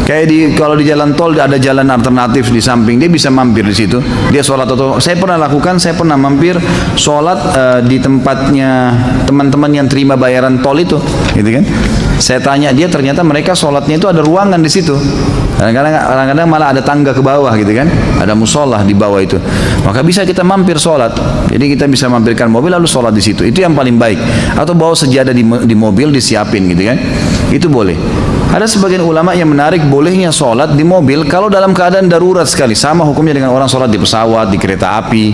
Kayak kalau di jalan tol ada jalan alternatif di samping, dia bisa mampir di situ, dia sholat. Atau saya pernah lakukan, saya pernah mampir sholat di tempatnya teman-teman yang terima bayaran tol itu, gitu kan. Saya tanya dia, ternyata mereka sholatnya itu ada ruangan di situ. Kadang-kadang malah ada tangga ke bawah, gitu kan, ada musola di bawah itu. Maka bisa kita mampir sholat. Jadi kita bisa mampirkan mobil lalu sholat di situ. Itu yang paling baik. Atau bawa sejadah di mobil disiapin, gitu kan. Itu boleh. Ada sebagian ulama yang menarik bolehnya sholat di mobil kalau dalam keadaan darurat sekali. Sama hukumnya dengan orang sholat di pesawat, di kereta api.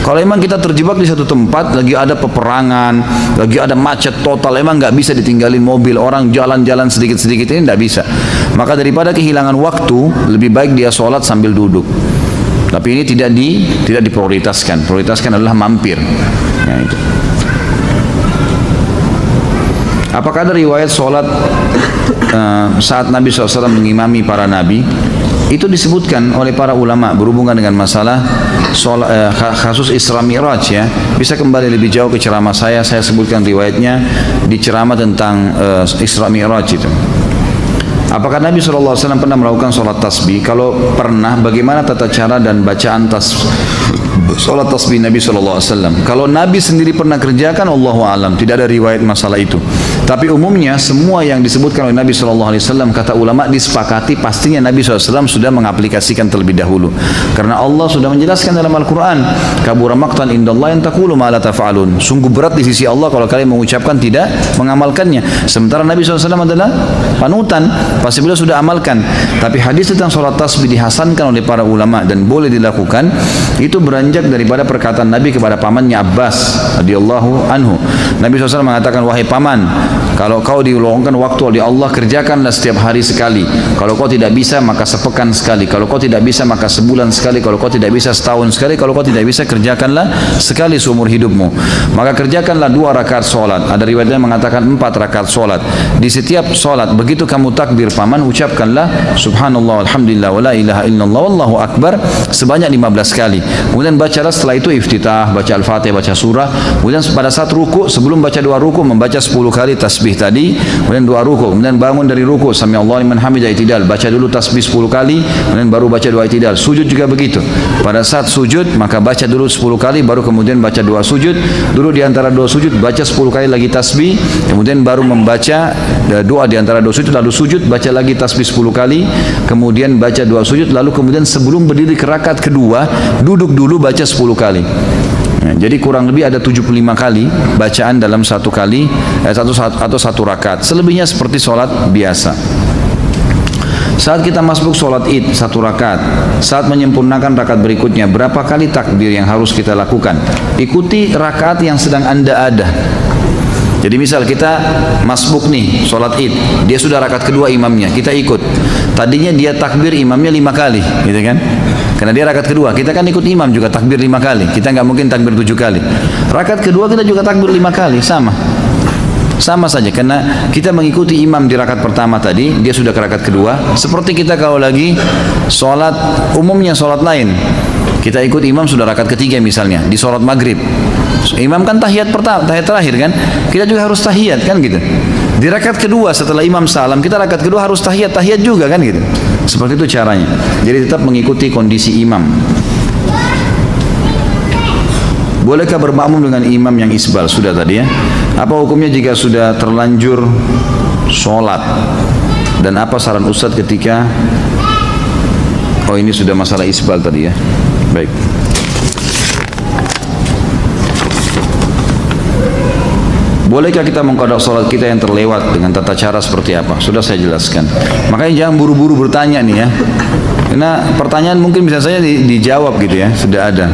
Kalau emang kita terjebak di satu tempat, lagi ada peperangan, lagi ada macet total, emang nggak bisa ditinggalin mobil, orang jalan-jalan sedikit-sedikit, ini nggak bisa. Maka daripada kehilangan waktu, lebih baik dia sholat sambil duduk. Tapi ini tidak diprioritaskan. Prioritaskan adalah mampir. Ya, itu. Apakah ada riwayat sholat saat Nabi SAW mengimami para nabi? Itu disebutkan oleh para ulama berhubungan dengan masalah kasus Isra Mi'raj ya. Bisa kembali lebih jauh ke ceramah saya sebutkan riwayatnya di ceramah tentang Isra Mi'raj itu. Apakah Nabi SAW pernah melakukan sholat tasbih? Kalau pernah, bagaimana tata cara dan bacaan sholat tasbih Nabi SAW? Kalau Nabi sendiri pernah kerjakan, Allahu a'lam, tidak ada riwayat masalah itu. Tapi umumnya semua yang disebutkan oleh Nabi SAW, kata ulama, disepakati pastinya Nabi SAW sudah mengaplikasikan terlebih dahulu. Karena Allah sudah menjelaskan dalam Al-Quran, kabura maqtan indallah yang taqulu ma la taf'alun. Sungguh berat di sisi Allah kalau kalian mengucapkan tidak mengamalkannya. Sementara Nabi SAW adalah panutan, pasti beliau sudah amalkan. Tapi hadis tentang sholat tasbih dihasankan oleh para ulama dan boleh dilakukan. Itu beranjak daripada perkataan Nabi kepada pamannya Abbas radhiyallahu anhu. Nabi SAW mengatakan, wahai paman, Kalau kau diluangkan waktu oleh Allah, kerjakanlah setiap hari sekali. Kalau kau tidak bisa, maka sepekan sekali. Kalau kau tidak bisa, maka sebulan sekali. Kalau kau tidak bisa, setahun sekali. Kalau kau tidak bisa, kerjakanlah sekali seumur hidupmu. Maka kerjakanlah 2 rakaat solat. Ada riwayatnya mengatakan 4 rakaat solat. Di setiap solat, begitu kamu takbir paman, ucapkanlah subhanallah alhamdulillah wa la ilaha illallah wallahu akbar sebanyak 15 kali. Kemudian bacalah setelah itu iftitah, baca al-fatihah, baca surah. Kemudian pada saat ruku, sebelum baca 2 ruku, membaca 10 kali tasbih tadi. Kemudian 2 ruku, kemudian bangun dari ruku, sami Allahu liman hamidah, i'tidal, baca dulu tasbih 10 kali, kemudian baru baca 2 i'tidal. Sujud juga begitu. Pada saat sujud, maka baca dulu 10 kali, baru kemudian baca 2 sujud. Dulu di antara 2 sujud, baca 10 kali lagi tasbih, kemudian baru membaca doa di antara 2 sujud, lalu sujud, baca lagi tasbih 10 kali, kemudian baca 2 sujud, lalu kemudian sebelum berdiri ke rakaat kedua, duduk dulu baca 10 kali. Jadi kurang lebih ada 75 kali bacaan dalam satu kali atau satu rakaat. Selebihnya seperti sholat biasa. Saat kita masuk sholat id 1 rakaat, saat menyempurnakan rakaat berikutnya, berapa kali takbir yang harus kita lakukan? Ikuti rakaat yang sedang Anda ada. Jadi misal kita masbuk nih sholat id, dia sudah rakaat kedua imamnya, kita ikut. Tadinya dia takbir imamnya 5 kali, gitu kan? Karena dia rakaat kedua, kita kan ikut imam juga takbir 5 kali. Kita nggak mungkin takbir 7 kali. Rakaat kedua kita juga takbir 5 kali, sama saja, karena kita mengikuti imam di rakaat pertama tadi, dia sudah ke rakaat kedua. Seperti kita kalau lagi sholat umumnya, sholat lain, kita ikut imam sudah rakaat ketiga misalnya di sholat maghrib. Imam kan tahiyat pertama, tahiyat terakhir kan, kita juga harus tahiyat kan gitu. Di rakaat kedua setelah imam salam, kita rakaat kedua harus tahiyat juga kan gitu. Seperti itu caranya. Jadi tetap mengikuti kondisi imam. Bolehkah bermakmum dengan imam yang isbal? Sudah tadi ya. Apa hukumnya jika sudah terlanjur sholat? Dan apa saran Ustadz ketika ini sudah masalah isbal tadi ya. Baik. Bolehkah kita mengqadha sholat kita yang terlewat dengan tata cara seperti apa? Sudah saya jelaskan. Makanya jangan buru-buru bertanya nih ya. Karena pertanyaan mungkin bisa saja dijawab gitu ya. Sudah ada.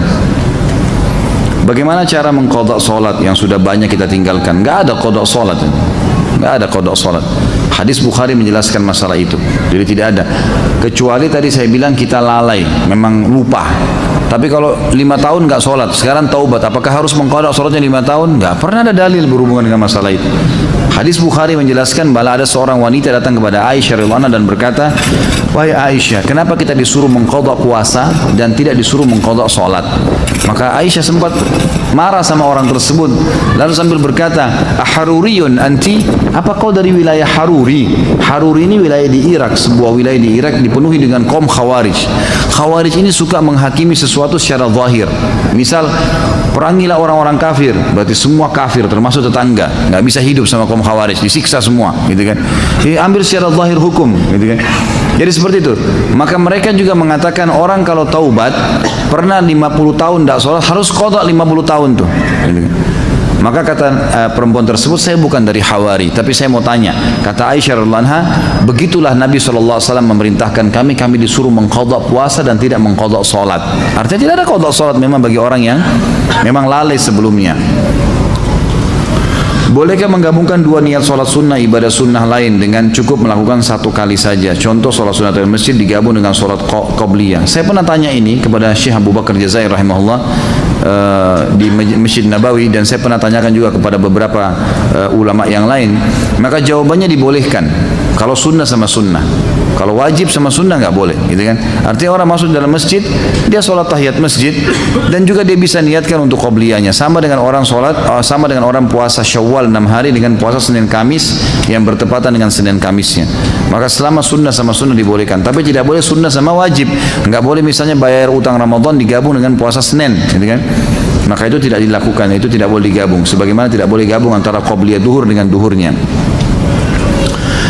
Bagaimana cara mengqadha sholat yang sudah banyak kita tinggalkan? Nggak ada qadha sholat. Nggak ada qadha sholat. Hadis Bukhari menjelaskan masalah itu. Jadi tidak ada. Kecuali tadi saya bilang kita lalai, memang lupa. Tapi kalau 5 tahun nggak sholat, sekarang taubat, apakah harus mengqadha sholatnya 5 tahun? Nggak pernah ada dalil berhubungan dengan masalah itu. Hadis Bukhari menjelaskan bahwa ada seorang wanita datang kepada Aisyah radhiyallahu anha dan berkata, wahai Aisyah, kenapa kita disuruh mengqadha puasa dan tidak disuruh mengqadha sholat? Maka Aisyah sempat marah sama orang tersebut, lalu sambil berkata, aharuriyun anti? Apa kau dari wilayah Haruri? Haruri ini wilayah di Irak, sebuah wilayah di Irak dipenuhi dengan kaum Khawarij. Khawarij ini suka menghakimi sesuatu secara zahir. Misal, perangilah orang-orang kafir, berarti semua kafir termasuk tetangga, nggak bisa hidup sama kaum Khawarij, disiksa semua, gitu kan? Jadi ambil secara zahir hukum, gitu kan? Jadi seperti itu. Maka mereka juga mengatakan orang kalau taubat pernah 50 tahun tidak sholat harus qadha 50 tahun tuh. Gitu kan? Maka kata perempuan tersebut, saya bukan dari Hawari, tapi saya mau tanya. Kata Aisyah radhiyallahu anha, begitulah Nabi SAW memerintahkan kami disuruh mengqadha puasa dan tidak mengqadha sholat. Artinya tidak ada qadha sholat memang bagi orang yang memang lalai sebelumnya. Bolehkah menggabungkan 2 niat sholat sunnah ibadah sunnah lain dengan cukup melakukan 1 kali saja? Contoh sholat sunnah di masjid digabung dengan sholat qobliyah. Saya pernah tanya ini kepada Syekh Abu Bakar Jazair rahimahullah di Masjid Nabawi, dan saya pernah tanyakan juga kepada beberapa ulama yang lain. Maka jawabannya dibolehkan kalau sunnah sama sunnah. Kalau wajib sama sunnah nggak boleh, gitu kan? Artinya orang masuk dalam masjid, dia sholat tahiyat masjid, dan juga dia bisa niatkan untuk qobliyahnya. Sama dengan orang sama dengan orang puasa Syawal 6 hari dengan puasa Senin Kamis yang bertepatan dengan Senin Kamisnya. Maka selama sunnah sama sunnah dibolehkan, tapi tidak boleh sunnah sama wajib. Nggak boleh misalnya bayar utang Ramadan digabung dengan puasa Senin, gitu kan? Maka itu tidak dilakukan, itu tidak boleh digabung. Sebagaimana tidak boleh gabung antara qobliyah duhur dengan duhurnya.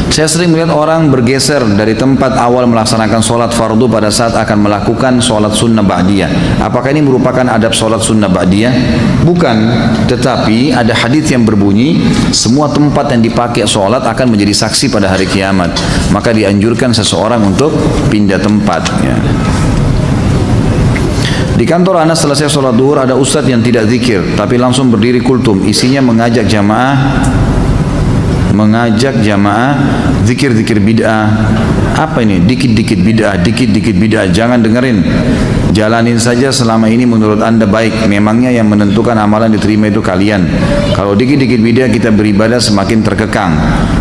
Saya sering melihat orang bergeser dari tempat awal melaksanakan sholat fardu pada saat akan melakukan sholat sunnah ba'diyah. Apakah ini merupakan adab sholat sunnah ba'diyah? Bukan, tetapi ada hadis yang berbunyi semua tempat yang dipakai sholat akan menjadi saksi pada hari kiamat. Maka dianjurkan seseorang untuk pindah tempat ya. Di kantor anak selesai sholat duhur ada ustadz yang tidak zikir tapi langsung berdiri kultum, isinya mengajak jamaah mengajak jamaah zikir-zikir bid'ah. Apa ini? Dikit-dikit bid'ah, dikit-dikit bid'ah. Jangan dengerin. Jalanin saja selama ini menurut anda baik. Memangnya yang menentukan amalan diterima itu kalian. Kalau dikit-dikit bid'ah kita beribadah semakin terkekang.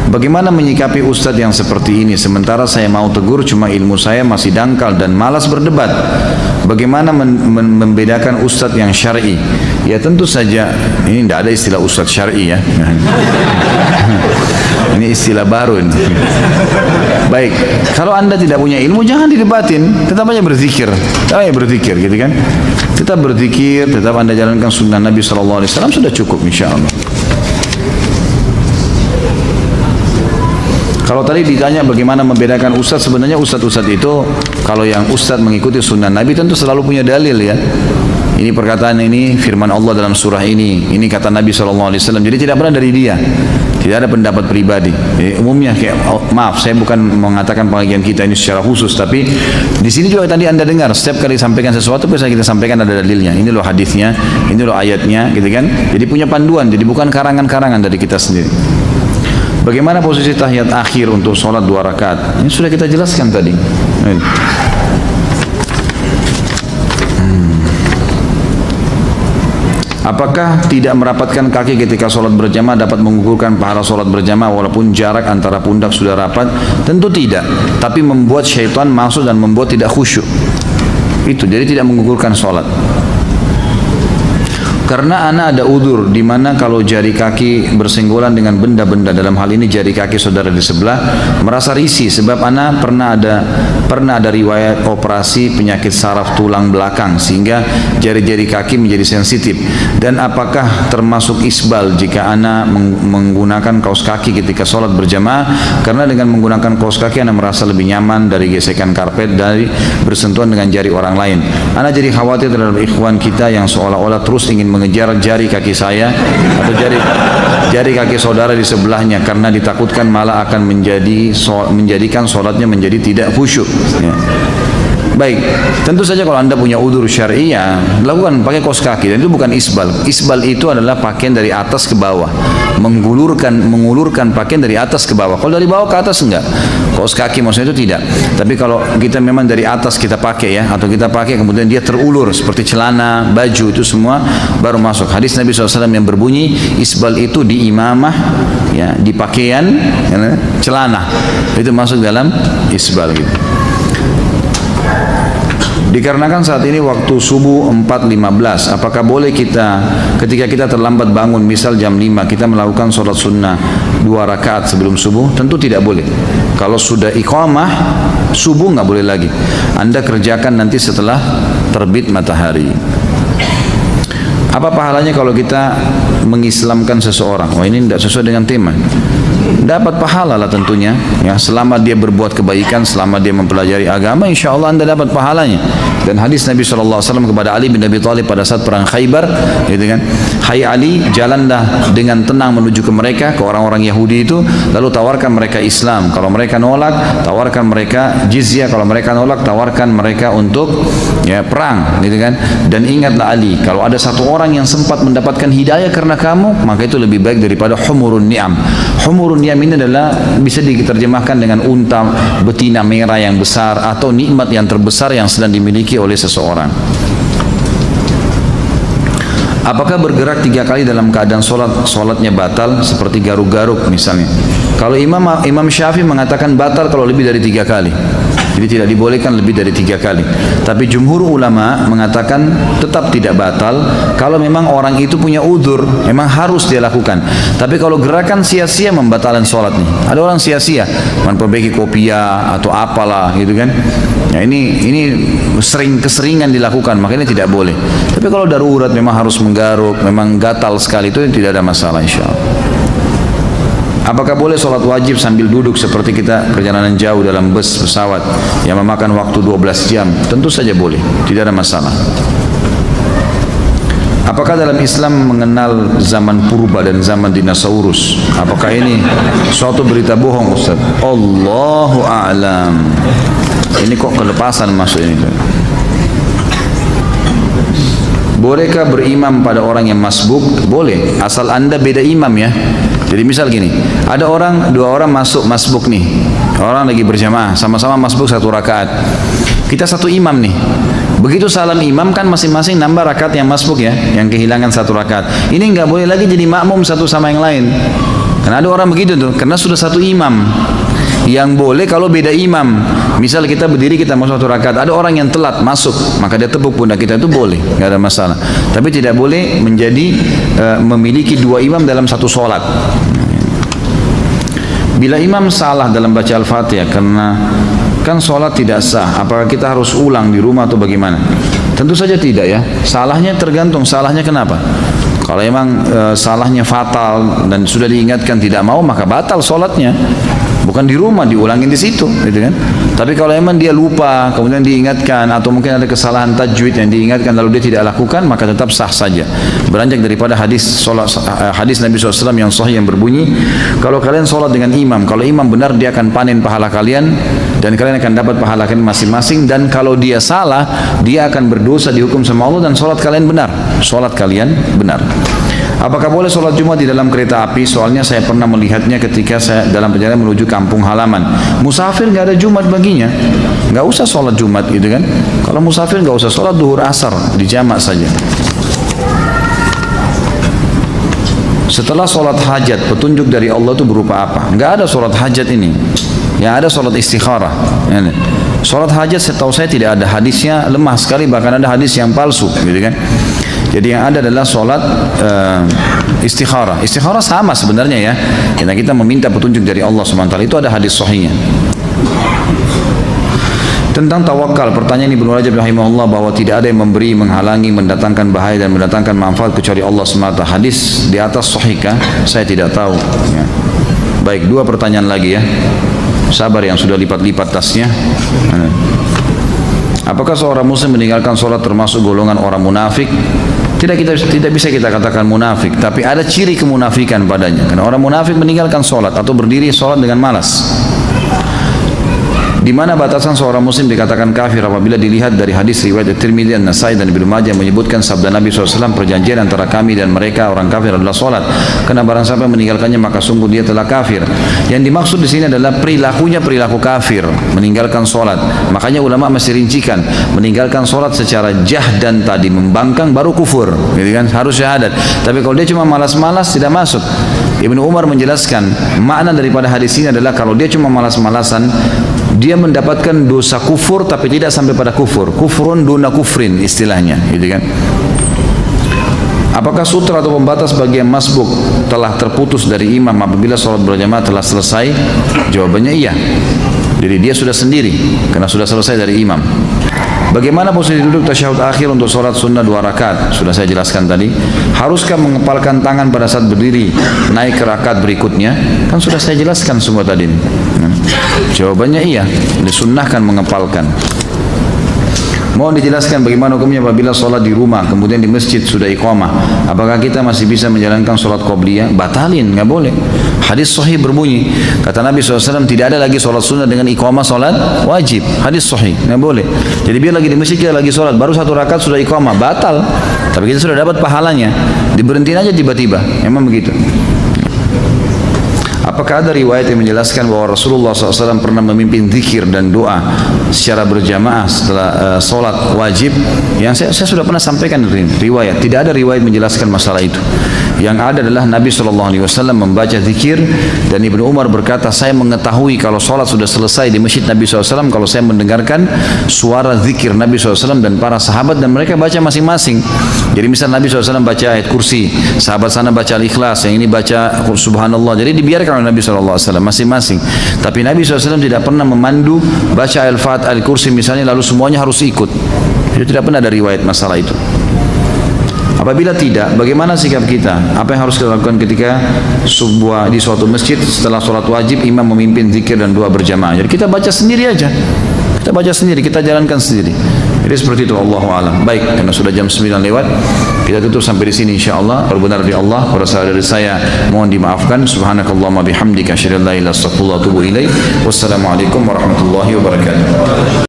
Bagaimana menyikapi ustadz yang seperti ini? Sementara saya mau tegur, cuma ilmu saya masih dangkal dan malas berdebat. Bagaimana membedakan ustadz yang syar'i? Ya tentu saja, ini tidak ada istilah ustadz syar'i ya. Ini istilah baru ini. Baik, kalau anda tidak punya ilmu jangan didebatin, tetap aja berzikir, gitu kan? Tetap berzikir, tetap anda jalankan sunnah Nabi SAW, sudah cukup insya Allah. Kalau tadi ditanya bagaimana membedakan ustadz, sebenarnya ustadz-ustadz itu kalau yang ustadz mengikuti sunnah Nabi tentu selalu punya dalil ya. Ini perkataan ini firman Allah dalam surah ini kata Nabi SAW. Jadi tidak pernah dari dia, tidak ada pendapat pribadi. Jadi, umumnya kayak maaf, saya bukan mengatakan pengajian kita ini secara khusus, tapi di sini juga tadi anda dengar setiap kali sampaikan sesuatu biasanya kita sampaikan ada dalilnya. Ini loh hadisnya, ini loh ayatnya, gitu kan? Jadi punya panduan, jadi bukan karangan-karangan dari kita sendiri. Bagaimana posisi tahiyat akhir untuk sholat 2 rakaat? Ini sudah kita jelaskan tadi. Apakah tidak merapatkan kaki ketika sholat berjamaah dapat menggugurkan pahala sholat berjamaah walaupun jarak antara pundak sudah rapat? Tentu tidak, tapi membuat syaitan masuk dan membuat tidak khusyuk. Itu, jadi tidak menggugurkan sholat. Karena ana ada udzur di mana kalau jari kaki bersenggolan dengan benda-benda, dalam hal ini jari kaki saudara di sebelah, merasa risih sebab ana pernah ada riwayat operasi penyakit saraf tulang belakang sehingga jari-jari kaki menjadi sensitif. Dan apakah termasuk isbal jika ana menggunakan kaos kaki ketika sholat berjamaah? Karena dengan menggunakan kaos kaki ana merasa lebih nyaman dari gesekan karpet, dari bersentuhan dengan jari orang lain. Ana jadi khawatir terhadap ikhwan kita yang seolah-olah terus ingin mengejar jari kaki saya atau jari kaki saudara di sebelahnya karena ditakutkan malah akan menjadikan sholatnya menjadi tidak khusyuk ya. Baik, tentu saja kalau anda punya udzur syar'i ya lakukan pakai kaos kaki, dan itu bukan isbal. Isbal itu adalah pakaian dari atas ke bawah, mengulurkan pakaian dari atas ke bawah. Kalau dari bawah ke atas enggak, kaos kaki maksudnya itu tidak. Tapi kalau kita memang dari atas kita pakai ya, atau kita pakai kemudian dia terulur seperti celana, baju, itu semua baru masuk. Hadis Nabi SAW yang berbunyi isbal itu di imamah ya, di pakaian ya, celana, itu masuk dalam isbal gitu. Dikarenakan saat ini waktu subuh 4.15, apakah boleh kita ketika kita terlambat bangun, misal jam 5, kita melakukan sholat sunnah 2 rakaat sebelum subuh? Tentu tidak boleh. Kalau sudah iqamah subuh nggak boleh lagi. Anda kerjakan nanti setelah terbit matahari. Apa pahalanya kalau kita mengislamkan seseorang? Wah, ini tidak sesuai dengan tema. Dapat pahala lah tentunya ya, selama dia berbuat kebaikan, selama dia mempelajari agama, insya Allah anda dapat pahalanya. Dan hadis Nabi SAW kepada Ali bin Abi Thalib pada saat perang Khaybar gitu kan, hai Ali, jalanlah dengan tenang menuju ke mereka, ke orang-orang Yahudi itu, lalu tawarkan mereka Islam. Kalau mereka nolak, tawarkan mereka jizyah. Kalau mereka nolak, tawarkan mereka untuk ya perang gitu kan. Dan ingatlah Ali, kalau ada satu orang yang sempat mendapatkan hidayah karena kamu, maka itu lebih baik daripada humurun ni'am. Humurun ni'am ini adalah bisa diterjemahkan dengan unta betina merah yang besar atau nikmat yang terbesar yang sedang dimiliki oleh seseorang. Apakah bergerak 3 kali dalam keadaan sholatnya batal seperti garuk-garuk misalnya? Kalau Imam Syafi'i mengatakan batal kalau lebih dari 3 kali. Jadi tidak dibolehkan lebih dari 3 kali. Tapi jumhur ulama mengatakan tetap tidak batal kalau memang orang itu punya udzur, memang harus dia lakukan. Tapi kalau gerakan sia-sia membatalkan sholat nih. Ada orang sia-sia memperbaiki kopiah atau apalah gitu kan. Ya ini keseringan dilakukan, makanya tidak boleh. Tapi kalau darurat memang harus menggaruk, memang gatal sekali, itu tidak ada masalah insyaallah. Apakah boleh sholat wajib sambil duduk seperti kita perjalanan jauh dalam bus, pesawat yang memakan waktu 12 jam? Tentu saja boleh, tidak ada masalah. Apakah dalam Islam mengenal zaman purba dan zaman dinosaurus? Apakah ini suatu berita bohong, Ustaz? Allahu a'lam. Ini kok kelepasan masuk ini? Bolehkah berimam pada orang yang masbuk? Boleh, asal anda beda imam ya. Jadi misal gini, ada dua orang masuk masbuk nih, orang lagi berjamaah, sama-sama masbuk 1 rakaat. Kita satu imam nih. Begitu salam imam kan masing-masing nambah rakaat yang masbuk ya, yang kehilangan 1 rakaat. Ini nggak boleh lagi jadi makmum satu sama yang lain. Karena ada orang begitu tuh, karena sudah satu imam. Yang boleh kalau beda imam. Misal kita berdiri, kita masuk 1 rakaat, ada orang yang telat masuk, maka dia tepuk pundak kita, itu boleh, nggak ada masalah. Tapi tidak boleh menjadi memiliki 2 imam dalam satu sholat. Bila imam salah dalam baca Al-Fatihah karena kan sholat tidak sah, apakah kita harus ulang di rumah atau bagaimana? Tentu saja tidak ya. Salahnya tergantung salahnya kenapa. Kalau memang salahnya fatal dan sudah diingatkan tidak mau, maka batal sholatnya. Bukan di rumah, diulangin di situ, gitu kan? Tapi kalau memang dia lupa, kemudian diingatkan, atau mungkin ada kesalahan tajwid yang diingatkan lalu dia tidak lakukan, maka tetap sah saja. Beranjak daripada hadis Nabi SAW yang sahih yang berbunyi, kalau kalian sholat dengan imam, kalau imam benar dia akan panen pahala kalian, dan kalian akan dapat pahala kalian masing-masing. Dan kalau dia salah, dia akan berdosa, dihukum sama Allah, dan sholat kalian benar. Sholat kalian benar. Apakah boleh sholat Jumat di dalam kereta api? Soalnya saya pernah melihatnya ketika saya dalam perjalanan menuju kampung halaman. Musafir nggak ada Jumat baginya, nggak usah sholat Jumat gitu kan. Kalau musafir nggak usah sholat duhur asar, dijamak saja. Setelah sholat hajat, petunjuk dari Allah itu berupa apa? Nggak ada sholat hajat ini. Yang ada sholat istikharah. Sholat hajat setahu saya tidak ada, hadisnya lemah sekali, bahkan ada hadis yang palsu gitu kan. Jadi yang ada adalah sholat istikharah. Istikharah sama sebenarnya ya. Kita meminta petunjuk dari Allah SWT. Itu ada hadis sahihnya. Tentang tawakal, pertanyaan Ibnu Rajab rahimahullah bahwa tidak ada yang memberi, menghalangi, mendatangkan bahaya dan mendatangkan manfaat kecuali Allah semata. Hadis di atas sahihkah? Saya tidak tahu. Ya. Baik, 2 pertanyaan lagi ya. Sabar yang sudah lipat-lipat tasnya. Apakah seorang muslim meninggalkan sholat termasuk golongan orang munafik? Tidak bisa kita katakan munafik, tapi ada ciri kemunafikan padanya. Karena orang munafik meninggalkan sholat atau berdiri sholat dengan malas. Di mana batasan seorang muslim dikatakan kafir apabila dilihat dari hadis riwayat At-Tirmidzi, An-Nasai dan Ibnu Majah yang menyebutkan sabda Nabi SAW, perjanjian antara kami dan mereka orang kafir adalah sholat. Karena barang siapa meninggalkannya maka sungguh dia telah kafir. Yang dimaksud di sini adalah perilakunya perilaku kafir, meninggalkan sholat. Makanya ulama masih rincikan, meninggalkan sholat secara jahdan tadi, membangkang baru kufur, gitu kan? Harus syahadat. Tapi kalau dia cuma malas-malas tidak masuk. Ibnu Umar menjelaskan makna daripada hadis ini adalah kalau dia cuma malas-malasan, dia mendapatkan dosa kufur tapi tidak sampai pada kufur. Kufrun duna kufrin istilahnya, gitu kan? Apakah sutra atau pembatas bagi yang masbuk telah terputus dari imam apabila sholat berjamaah telah selesai? Jawabannya iya. Jadi dia sudah sendiri karena sudah selesai dari imam. Bagaimana posisi duduk tasyahud akhir untuk sholat sunnah 2 rakaat? Sudah saya jelaskan tadi. Haruskah mengepalkan tangan pada saat berdiri naik ke rakaat berikutnya? Kan sudah saya jelaskan semua tadi. Jawabannya iya, disunnahkan mengepalkan. Mohon dijelaskan bagaimana hukumnya apabila sholat di rumah kemudian di masjid sudah iqamah, apakah kita masih bisa menjalankan sholat qobliyah? Batalin, nggak boleh. Hadis sahih berbunyi, kata Nabi SAW, tidak ada lagi sholat sunnah dengan iqamah sholat wajib. Hadis sahih, nggak boleh. Jadi biar lagi di masjid kita lagi sholat, baru 1 rakaat sudah iqamah, batal. Tapi kita sudah dapat pahalanya, diberhentiin aja tiba-tiba, memang begitu. Apakah ada riwayat yang menjelaskan bahwa Rasulullah SAW pernah memimpin zikir dan doa secara berjamaah setelah sholat wajib? Yang saya sudah pernah sampaikan riwayat. Tidak ada riwayat menjelaskan masalah itu. Yang ada adalah Nabi SAW membaca zikir dan Ibnu Umar berkata, saya mengetahui kalau sholat sudah selesai di masjid Nabi SAW kalau saya mendengarkan suara zikir Nabi SAW dan para sahabat dan mereka baca masing-masing. Jadi misal Nabi SAW baca ayat kursi, sahabat sana baca al-ikhlas, yang ini baca subhanallah. Jadi dibiarkan oleh Nabi SAW masing-masing. Tapi Nabi SAW tidak pernah memandu baca al-Fatihah, al-kursi misalnya lalu semuanya harus ikut. Jadi tidak pernah ada riwayat masalah itu. Apabila tidak, bagaimana sikap kita? Apa yang harus kita lakukan ketika di suatu masjid setelah sholat wajib imam memimpin zikir dan doa berjamaah? Jadi kita baca sendiri aja. Kita baca sendiri, kita jalankan sendiri. Jadi seperti itu, Allahu a'lam. Baik, karena sudah jam 9 lewat, kita tutup sampai di sini insyaallah. Berbenar dari Allah, berasal dari saya, mohon dimaafkan. Subhanakallahumma bihamdika asyhadu an la ilaha illa anta astaghfiruka wa atubu ilaik. Wassalamualaikum warahmatullahi wabarakatuh.